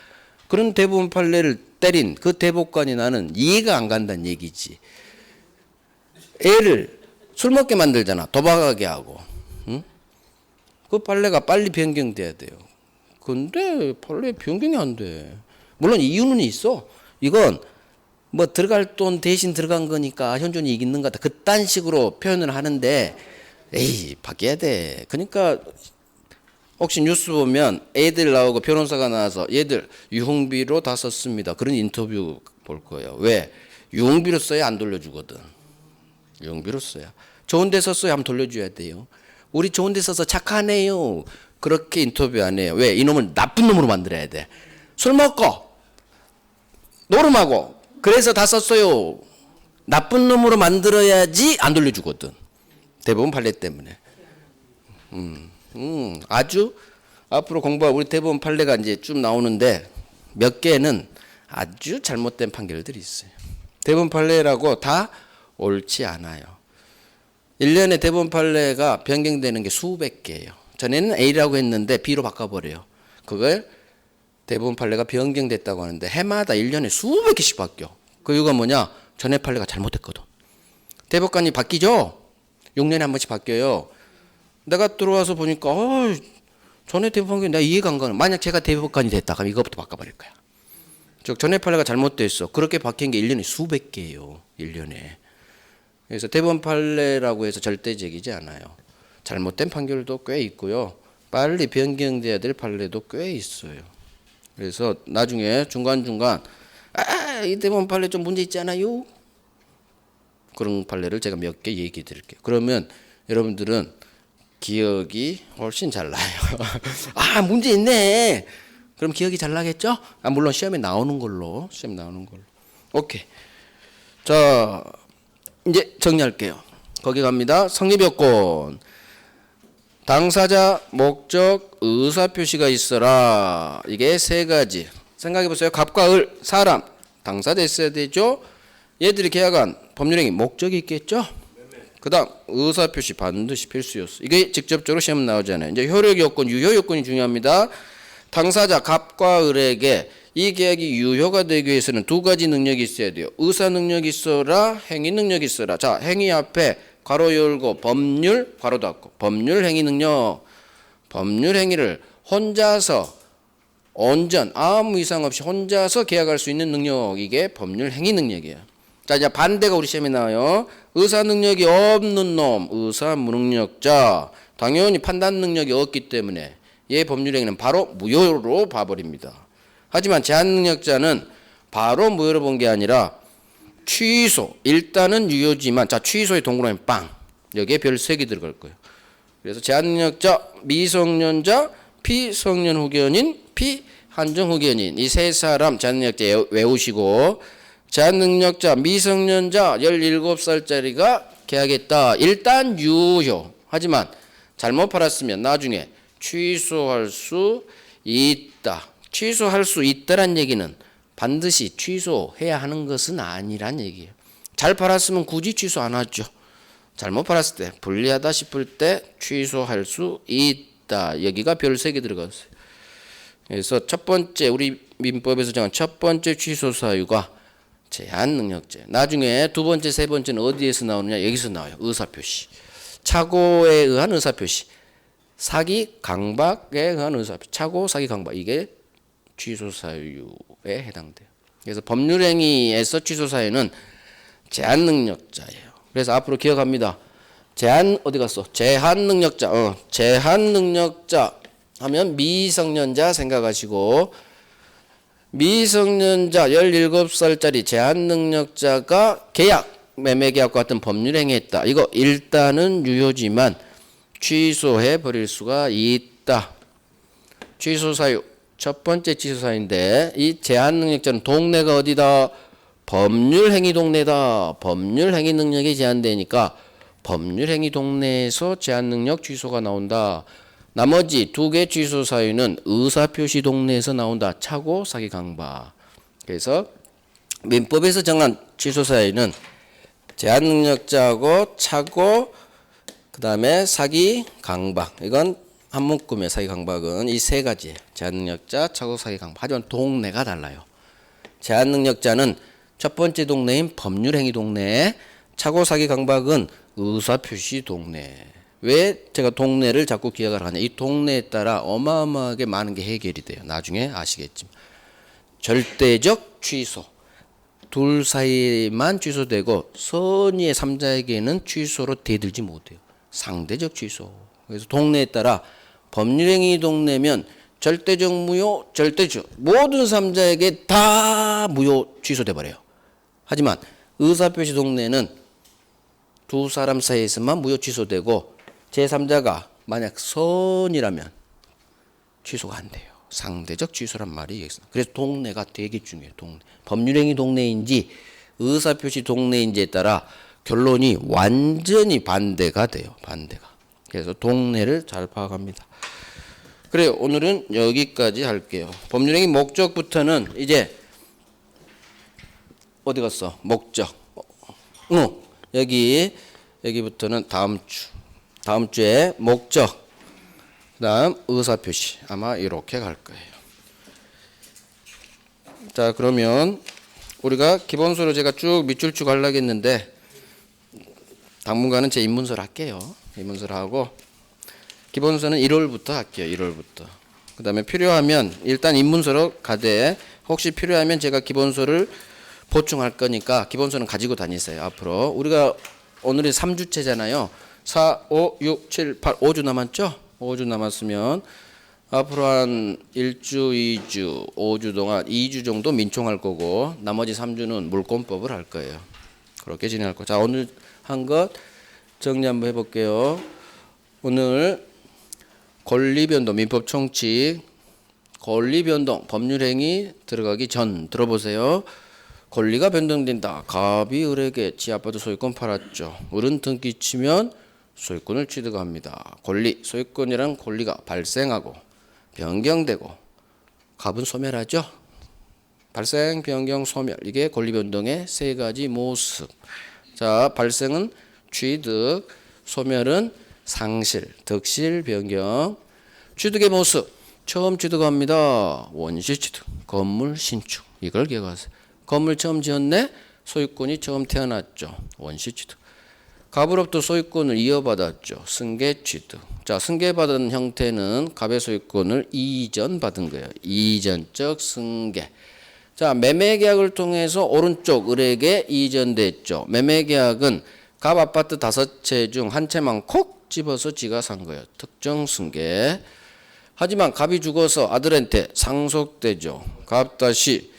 그런 대법원 판례를 때린 그 대법관이 나는 이해가 안 간다는 얘기지. 애를 술 먹게 만들잖아. 도박하게 하고. 응? 그 판례가 빨리 변경돼야 돼요. 근데 판례 변경이 안 돼. 물론 이유는 있어. 이건 뭐 들어갈 돈 대신 들어간 거니까 현존이 있는 것 같다. 그딴 식으로 표현을 하는데 에이 바뀌어야 돼. 그러니까 혹시 뉴스 보면 애들 나오고 변호사가 나와서 얘들 유흥비로 다 썼습니다. 그런 인터뷰 볼 거예요. 왜? 유흥비로 써야 안 돌려주거든. 유흥비로 써야. 좋은 데 썼어야 하면 돌려줘야 돼요. 우리 좋은 데 써서 착하네요. 그렇게 인터뷰 안 해요. 왜? 이놈을 나쁜 놈으로 만들어야 돼. 술 먹고 노름하고 그래서 다 썼어요. 나쁜 놈으로 만들어야지 안 돌려주거든. 대법원 판례 때문에. 아주 앞으로 공부할 우리 대법원 판례가 이제 쭉 나오는데 몇 개는 아주 잘못된 판결들이 있어요. 대법원 판례라고 다 옳지 않아요. 1년에 대법원 판례가 변경되는 게 수백 개예요. 전에는 A라고 했는데 B로 바꿔버려요. 그걸 대법원 판례가 변경됐다고 하는데 해마다 1년에 수백 개씩 바뀌어. 그 이유가 뭐냐? 전에 판례가 잘못됐거든. 대법관이 바뀌죠? 6년에 한 번씩 바뀌어요. 내가 들어와서 보니까 전에 대법관이 내가 이해가 안 가는. 만약 제가 대법관이 됐다 그럼 이거부터 바꿔버릴 거야. 즉 전에 판례가 잘못됐어. 그렇게 바뀐 게 1년에 수백 개예요. 1년에. 그래서 대법원 판례라고 해서 절대적이지 않아요. 잘못된 판결도 꽤 있고요. 빨리 변경돼야 될 판례도 꽤 있어요. 그래서 나중에 중간중간 이 대법원 판례 좀 문제 있지 않아요? 그런 판례를 제가 몇 개 얘기해 드릴게요. 그러면 여러분들은 기억이 훨씬 잘 나요. 문제 있네. 그럼 기억이 잘 나겠죠? 물론 시험에 나오는 걸로. 오케이. 자, 이제 정리할게요. 거기 갑니다. 성립요건. 당사자, 목적, 의사표시가 있어라. 이게 세 가지. 생각해보세요. 갑과 을, 사람, 당사자 있어야 되죠. 얘들이 계약한 법률행위 목적이 있겠죠. 그 다음 의사표시 반드시 필수였어. 이게 직접적으로 시험 나오잖아요. 이제 효력요건, 유효요건이 중요합니다. 당사자 갑과 을에게 이 계약이 유효가 되기 위해서는 두 가지 능력이 있어야 돼요. 의사 능력이 있어라, 행위 능력이 있어라. 자, 행위 앞에 괄호 열고 법률 괄호 닫고 법률 행위 능력. 법률 행위를 혼자서 온전 아무 이상 없이 혼자서 계약할 수 있는 능력, 이게 법률 행위 능력이에요. 자, 이제 반대가 우리 시험에 나와요. 의사 능력이 없는 놈, 의사 무능력자. 당연히 판단 능력이 없기 때문에 얘 법률 행위는 바로 무효로 봐버립니다. 하지만 제한 능력자는 바로 무효로 본 게 아니라 취소, 일단은 유효지만, 자, 취소의 동그라미 빵, 여기에 별 3개 들어갈 거예요. 그래서 제한 능력자, 미성년자, 피성년 후견인, 피한정 후견인, 이 세 사람 제한 능력자 외우시고, 제한 능력자, 미성년자 17살짜리가 계약했다. 일단 유효. 하지만 잘못 팔았으면 나중에 취소할 수 있다. 취소할 수 있다란 얘기는 반드시 취소해야 하는 것은 아니란 얘기예요. 잘 팔았으면 굳이 취소 안 하죠. 잘못 팔았을 때, 불리하다 싶을 때 취소할 수 있다. 여기가 별 3개 들어갔어요. 그래서 첫 번째, 우리 민법에서 정한 첫 번째 취소 사유가 제한 능력제. 나중에 두 번째, 세 번째는 어디에서 나오느냐? 여기서 나와요. 의사표시. 착오에 의한 의사표시. 사기, 강박에 의한 의사표시. 착오, 사기, 강박. 이게 취소 사유에 해당돼요. 그래서 법률행위에서 취소 사유는 제한 능력자예요. 그래서 앞으로 기억합니다. 제한 어디 갔어? 제한 능력자. 제한 능력자 하면 미성년자 생각하시고, 미성년자 17살짜리 제한 능력자가 계약, 매매 계약과 같은 법률 행위했다. 이거 일단은 유효지만 취소해 버릴 수가 있다. 취소 사유 첫 번째 취소 사유인데, 이 제한 능력자는 동네가 어디다? 법률 행위 동네다. 법률 행위 능력이 제한되니까 법률 행위 동네에서 제한 능력 취소가 나온다. 나머지 2개 취소 사유는 의사표시 동네에서 나온다. 착오, 사기, 강박. 그래서 민법에서 정한 취소 사유는 제한 능력자하고 착오, 그 다음에 사기, 강박. 이건 한 묶음이에요. 사기, 강박은 이 3가지예요. 제한 능력자, 착오, 사기, 강박. 하지만 동네가 달라요. 제한 능력자는 첫 번째 동네인 법률행위 동네, 착오, 사기, 강박은 의사표시 동네. 왜 제가 동네를 자꾸 기억을 하냐? 이 동네에 따라 어마어마하게 많은 게 해결이 돼요. 나중에 아시겠지만. 절대적 취소. 둘 사이만 취소되고 선의의 3자에게는 취소로 대들지 못해요. 상대적 취소. 그래서 동네에 따라 법률행위 동네면 절대적 무효, 절대적 모든 3자에게 다 무효 취소돼 버려요. 하지만 의사표시 동네는 두 사람 사이에서만 무효 취소되고 제3자가 만약 선이라면 취소가 안 돼요. 상대적 취소란 말이 여기 있습니다. 그래서 동네가 되게 중요해요. 동네. 법률행위 동네인지 의사표시 동네인지에 따라 결론이 완전히 반대가 돼요. 반대가. 그래서 동네를 잘 파악합니다. 그래요. 오늘은 여기까지 할게요. 법률행위 목적부터는 이제 어디 갔어? 목적. 여기부터는 다음 주에 목적, 그다음 의사표시. 아마 이렇게 갈 거예요. 자, 그러면 우리가 기본서로 제가 쭉 밑줄 쭉 하려고 했는데 당분간은 제 입문서를 할게요. 입문서를 하고 기본서는 1월부터 할게요. 1월부터. 그 다음에 필요하면 일단 입문서로 가되 혹시 필요하면 제가 기본서를 보충할 거니까 기본서는 가지고 다니세요. 앞으로 우리가 오늘이 3주째잖아요. 4, 5, 6, 7, 8, 5주 남았죠? 5주 남았으면 앞으로 한 1주, 2주, 5주 동안 2주 정도 민총할 거고 나머지 3주는 물권법을 할 거예요. 그렇게 진행할 거예요. 자, 오늘 한 것 정리 한번 해볼게요. 오늘 권리변동, 민법 총칙, 권리변동, 법률행위 들어가기 전 들어보세요. 권리가 변동된다. 갑이 을에게 지 아파트 소유권 팔았죠. 을은 등기치면 소유권을 취득합니다. 권리, 소유권이란 권리가 발생하고 변경되고 갑은 소멸하죠. 발생, 변경, 소멸. 이게 권리 변동의 3가지 모습. 자, 발생은 취득, 소멸은 상실, 득실, 변경. 취득의 모습. 처음 취득합니다. 원시 취득. 건물 신축. 이걸 기억하세요. 건물 처음 지었네. 소유권이 처음 태어났죠. 원시 취득. 갑으로부터 소유권을 이어받았죠. 승계 취득. 자, 승계받은 형태는 갑의 소유권을 이전받은 거예요. 이전적 승계. 자, 매매계약을 통해서 오른쪽 을에게 이전됐죠. 매매계약은 갑 아파트 5채 중 한 채만 콕 집어서 지가 산 거예요. 특정 승계. 하지만 갑이 죽어서 아들한테 상속되죠. 갑 다시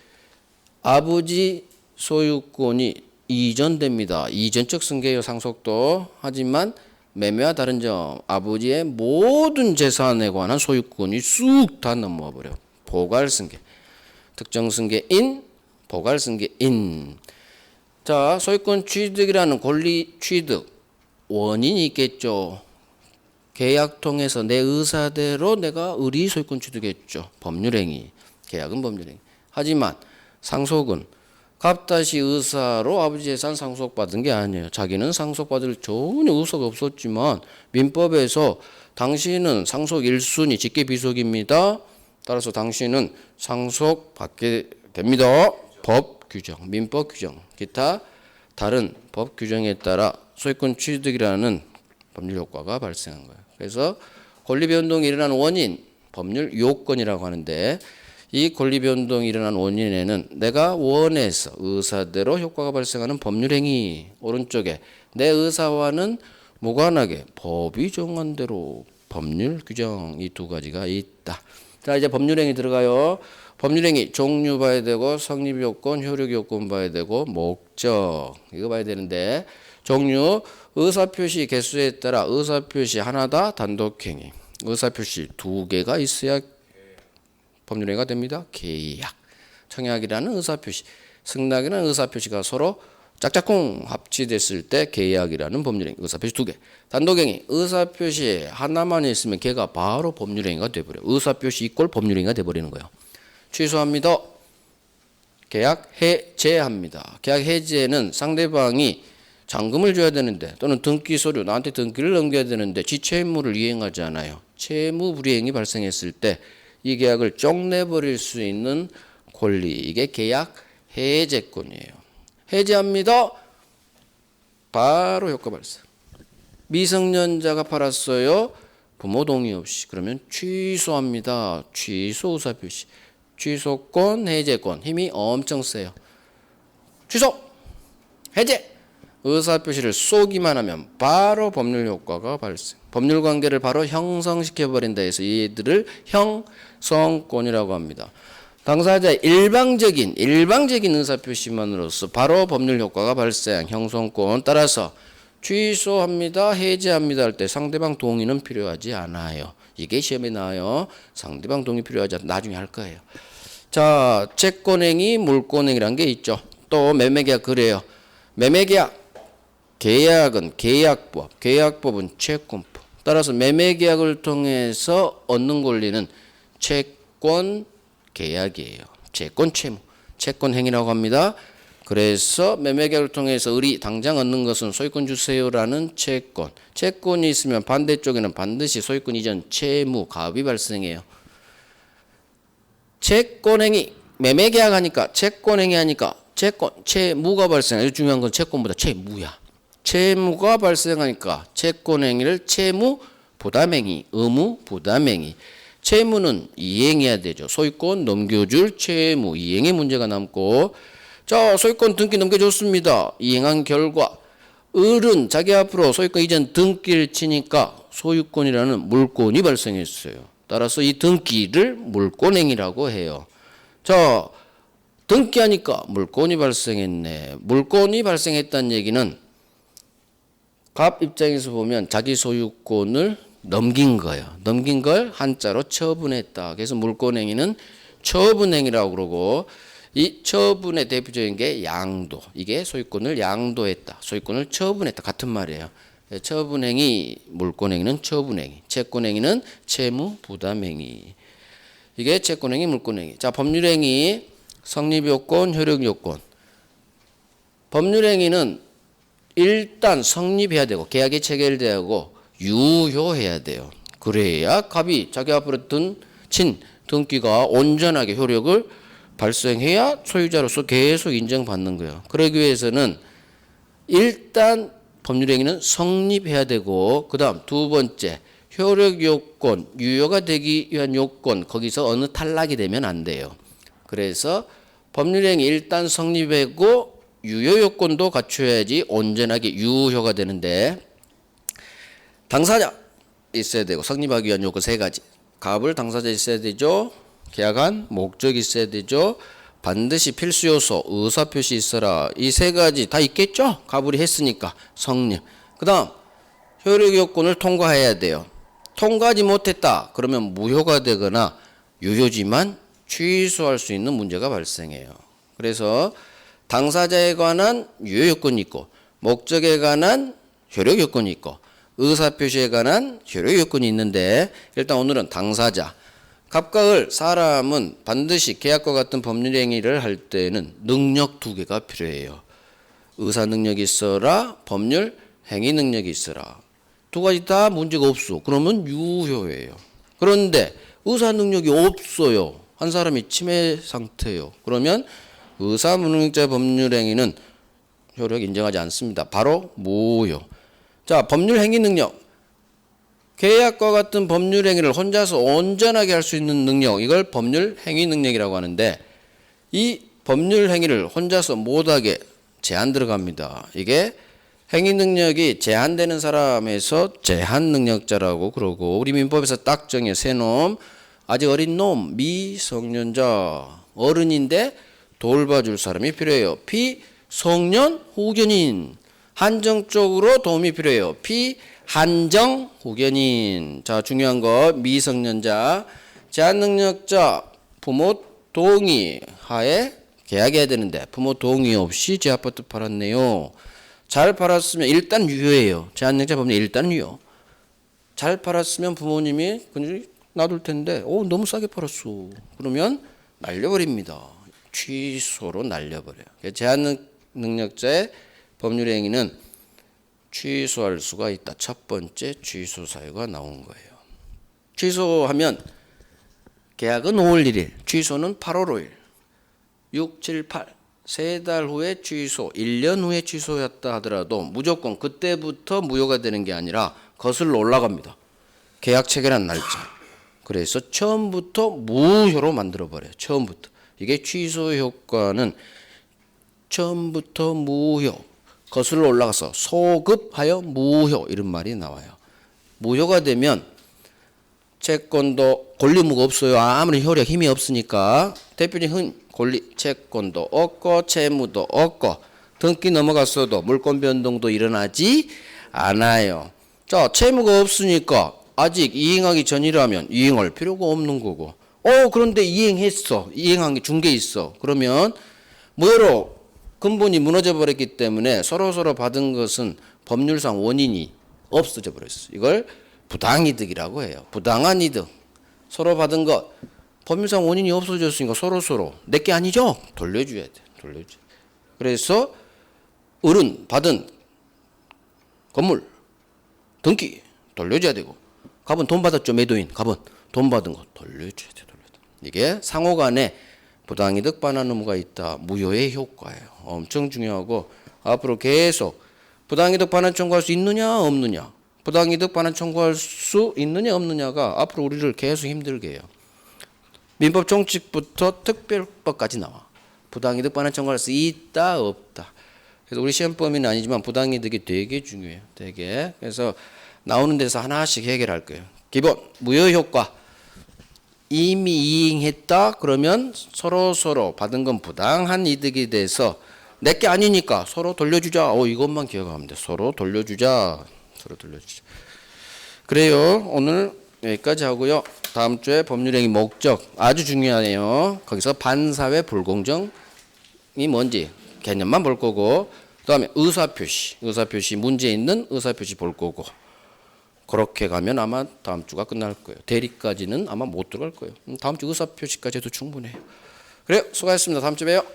아버지 소유권이 이전됩니다. 이전적 승계예요. 상속도. 하지만 매매와 다른 점, 아버지의 모든 재산에 관한 소유권이 쑥 다 넘어와 버려. 포괄승계. 특정승계인, 포괄승계인. 자, 소유권 취득이라는 권리 취득 원인이 있겠죠. 계약 통해서 내 의사대로 내가 의리 소유권 취득했죠. 법률행위. 계약은 법률행위. 하지만 상속은 갑 다시 의사로 아버지 재산 상속받은 게 아니에요. 자기는 상속받을 전혀 의사가 없었지만 민법에서 당신은 상속 1순위 직계 비속입니다. 따라서 당신은 상속받게 됩니다. 법 규정, 민법 규정, 기타 다른 법 규정에 따라 소유권 취득이라는 법률 효과가 발생한 거예요. 그래서 권리 변동이 일어나는 원인, 법률 요건이라고 하는데 이 권리 변동이 일어난 원인에는 내가 원해서 의사대로 효과가 발생하는 법률 행위, 오른쪽에 내 의사와는 무관하게 법이 정한 대로 법률 규정, 이 두 가지가 있다. 자, 이제 법률 행위 들어가요. 법률 행위 종류 봐야 되고 성립 요건, 효력 요건 봐야 되고 목적 이거 봐야 되는데 종류 의사표시 개수에 따라 의사표시 하나다 단독행위, 의사표시 2개가 있어야 법률행위가 됩니다. 계약, 청약이라는 의사표시, 승낙이라는 의사표시가 서로 짝짝꿍 합치됐을 때 계약이라는 법률행위, 의사표시 2개. 단독행위, 의사표시 하나만 있으면 걔가 바로 법률행위가 돼버려요. 의사표시 이꼴 법률행위가 돼버리는 거예요. 취소합니다. 계약 해제합니다. 계약 해제는 상대방이 잔금을 줘야 되는데 또는 등기 서류 나한테 등기를 넘겨야 되는데 지채무를 이행하지 않아요. 채무 불이행이 발생했을 때 이 계약을 쪽내버릴 수 있는 권리, 이게 계약 해제권이에요. 해제합니다. 바로 효과 발생. 미성년자가 팔았어요. 부모 동의 없이. 그러면 취소합니다. 취소 의사표시. 취소권, 해제권 힘이 엄청 세요. 취소, 해제. 의사표시를 쏘기만 하면 바로 법률 효과가 발생. 법률 관계를 바로 형성시켜버린다 해서 이들을 형성권이라고 합니다. 당사자의 일방적인 의사표시만으로서 바로 법률 효과가 발생, 형성권. 따라서 취소합니다, 해제합니다 할 때 상대방 동의는 필요하지 않아요. 이게 시험에 나와요. 상대방 동의 필요하지 않아. 나중에 할 거예요. 자, 채권행위, 물권행위라는 게 있죠. 또 매매계약 그래요. 매매계약 계약은 계약법, 계약법은 채권법. 따라서 매매계약을 통해서 얻는 권리는 채권 계약이에요. 채권 채무, 채권 행위라고 합니다. 그래서 매매계약을 통해서 을이 당장 얻는 것은 소유권 주세요라는 채권. 채권이 있으면 반대쪽에는 반드시 소유권 이전 채무, 갑이 발생해요. 채권 행위, 매매계약 하니까 채권 행위 하니까 채권, 채무가 발생해요. 중요한 건 채권보다 채무야. 채무가 발생하니까 채권행위를 채무 부담행위, 의무 부담행위. 채무는 이행해야 되죠. 소유권 넘겨줄 채무, 이행의 문제가 남고, 자, 소유권 등기 넘겨줬습니다. 이행한 결과 을은 자기 앞으로 소유권 이전 등기를 치니까 소유권이라는 물권이 발생했어요. 따라서 이 등기를 물권행위라고 해요. 자, 등기하니까 물권이 발생했네. 물권이 발생했다는 얘기는 갑 입장에서 보면 자기 소유권을 넘긴 거예요. 넘긴 걸 한자로 처분했다. 그래서 물권행위는 처분행위라고 그러고, 이 처분의 대표적인 게 양도. 이게 소유권을 양도했다. 소유권을 처분했다. 같은 말이에요. 처분행위, 물권행위는 처분행위. 채권행위는 채무 부담행위. 이게 채권행위, 물권행위. 자, 법률행위, 성립요건, 효력요건. 법률행위는 일단 성립해야 되고 계약이 체결돼야 하고 유효해야 돼요. 그래야 갑이 자기 앞으로 든 친 등기가 온전하게 효력을 발생해야 소유자로서 계속 인정받는 거예요. 그러기 위해서는 일단 법률행위는 성립해야 되고 그 다음 두 번째 효력 요건, 유효가 되기 위한 요건 거기서 어느 탈락이 되면 안 돼요. 그래서 법률행위 일단 성립하고 유효 요건도 갖춰야지 온전하게 유효가 되는데 당사자 있어야 되고 성립하기 위한 요건 세 가지. 갑을 당사자 있어야 되죠. 계약한 목적이 있어야 되죠. 반드시 필수 요소 의사표시 있어라. 이 세 가지 다 있겠죠. 갑을이 했으니까 성립. 그 다음 효력 요건을 통과해야 돼요. 통과하지 못했다. 그러면 무효가 되거나 유효지만 취소할 수 있는 문제가 발생해요. 그래서 당사자에 관한 유효 요건이 있고 목적에 관한 효력 요건이 있고 의사표시에 관한 효력 요건이 있는데 일단 오늘은 당사자 갑각을 사람은 반드시 계약과 같은 법률 행위를 할 때는 능력 두 개가 필요해요. 의사 능력이 있어라 법률 행위 능력이 있어라. 두 가지 다 문제가 없어. 그러면 유효예요. 그런데 의사 능력이 없어요. 한 사람이 치매 상태예요. 그러면 의사 무능력자 법률 행위는 효력 인정하지 않습니다. 바로 무효. 자, 법률 행위 능력. 계약과 같은 법률 행위를 혼자서 온전하게 할 수 있는 능력. 이걸 법률 행위 능력이라고 하는데 이 법률 행위를 혼자서 못하게 제한 들어갑니다. 이게 행위 능력이 제한되는 사람에서 제한 능력자라고 그러고 우리 민법에서 딱 정해 세놈 아직 어린 놈 미성년자 어른인데 돌봐줄 사람이 필요해요. 피성년 후견인 한정적으로 도움이 필요해요. 피한정 후견인. 자 중요한 거 미성년자 제한 능력자 부모 동의 하에 계약해야 되는데 부모 동의 없이 제 아파트 팔았네요. 잘 팔았으면 일단 유효예요. 제한능력자 법률 일단 유효. 잘 팔았으면 부모님이 그냥 놔둘 텐데 너무 싸게 팔았어. 그러면 날려버립니다. 취소로 날려버려요. 제한능력자의 법률 행위는 취소할 수가 있다. 첫 번째 취소 사유가 나온 거예요. 취소하면 계약은 5월 1일, 취소는 8월 5일. 6, 7, 8. 3달 후에 취소, 1년 후에 취소였다 하더라도 무조건 그때부터 무효가 되는 게 아니라 거슬러 올라갑니다. 계약 체결한 날짜. 그래서 처음부터 무효로 만들어버려요. 처음부터. 이게 취소 효과는 처음부터 무효. 거슬러 올라가서 소급하여 무효 이런 말이 나와요. 무효가 되면 채권도 권리무가 없어요. 아무리 효력 힘이 없으니까 대표적인 권리 채권도 없고 채무도 없고 등기 넘어갔어도 물권 변동도 일어나지 않아요. 자 채무가 없으니까 아직 이행하기 전이라면 이행할 필요가 없는 거고 그런데 이행했어. 이행한 게 준 게 있어. 그러면 무효로 근본이 무너져 버렸기 때문에 서로 받은 것은 법률상 원인이 없어져 버렸어. 이걸 부당이득이라고 해요. 부당한 이득. 서로 받은 것 법률상 원인이 없어졌으니까 서로 내게 아니죠? 돌려줘야 돼. 돌려줘. 그래서 을은 받은 건물 등기 돌려줘야 되고 갑은 돈 받았죠. 매도인 갑은 돈 받은 거 돌려줘야 돼. 이게 상호간에 부당이득 반환 의무가 있다. 무효의 효과예요. 엄청 중요하고 앞으로 계속 부당이득 반환 청구할 수 있느냐 없느냐 부당이득 반환 청구할 수 있느냐 없느냐가 앞으로 우리를 계속 힘들게 해요. 민법 총칙부터 특별법까지 나와. 부당이득 반환 청구할 수 있다 없다. 그래서 우리 시험 범위는 아니지만 부당이득이 되게 중요해요. 되게. 그래서 나오는 데서 하나씩 해결할 거예요. 기본 무효 효과. 이미 이행했다 그러면 서로 받은 건 부당한 이득이 돼서 내게 아니니까 서로 돌려주자. 이것만 기억하면 돼. 서로 돌려주자. 그래요. 오늘 여기까지 하고요. 다음 주에 법률행위 목적 아주 중요하네요. 거기서 반사회 불공정이 뭔지 개념만 볼 거고 그다음에 의사표시 문제 있는 의사표시 볼 거고 그렇게 가면 아마 다음 주가 끝날 거예요. 대리까지는 아마 못 들어갈 거예요. 다음 주 의사표시까지 해도 충분해요. 그래요. 수고하셨습니다. 다음 주에 봬요.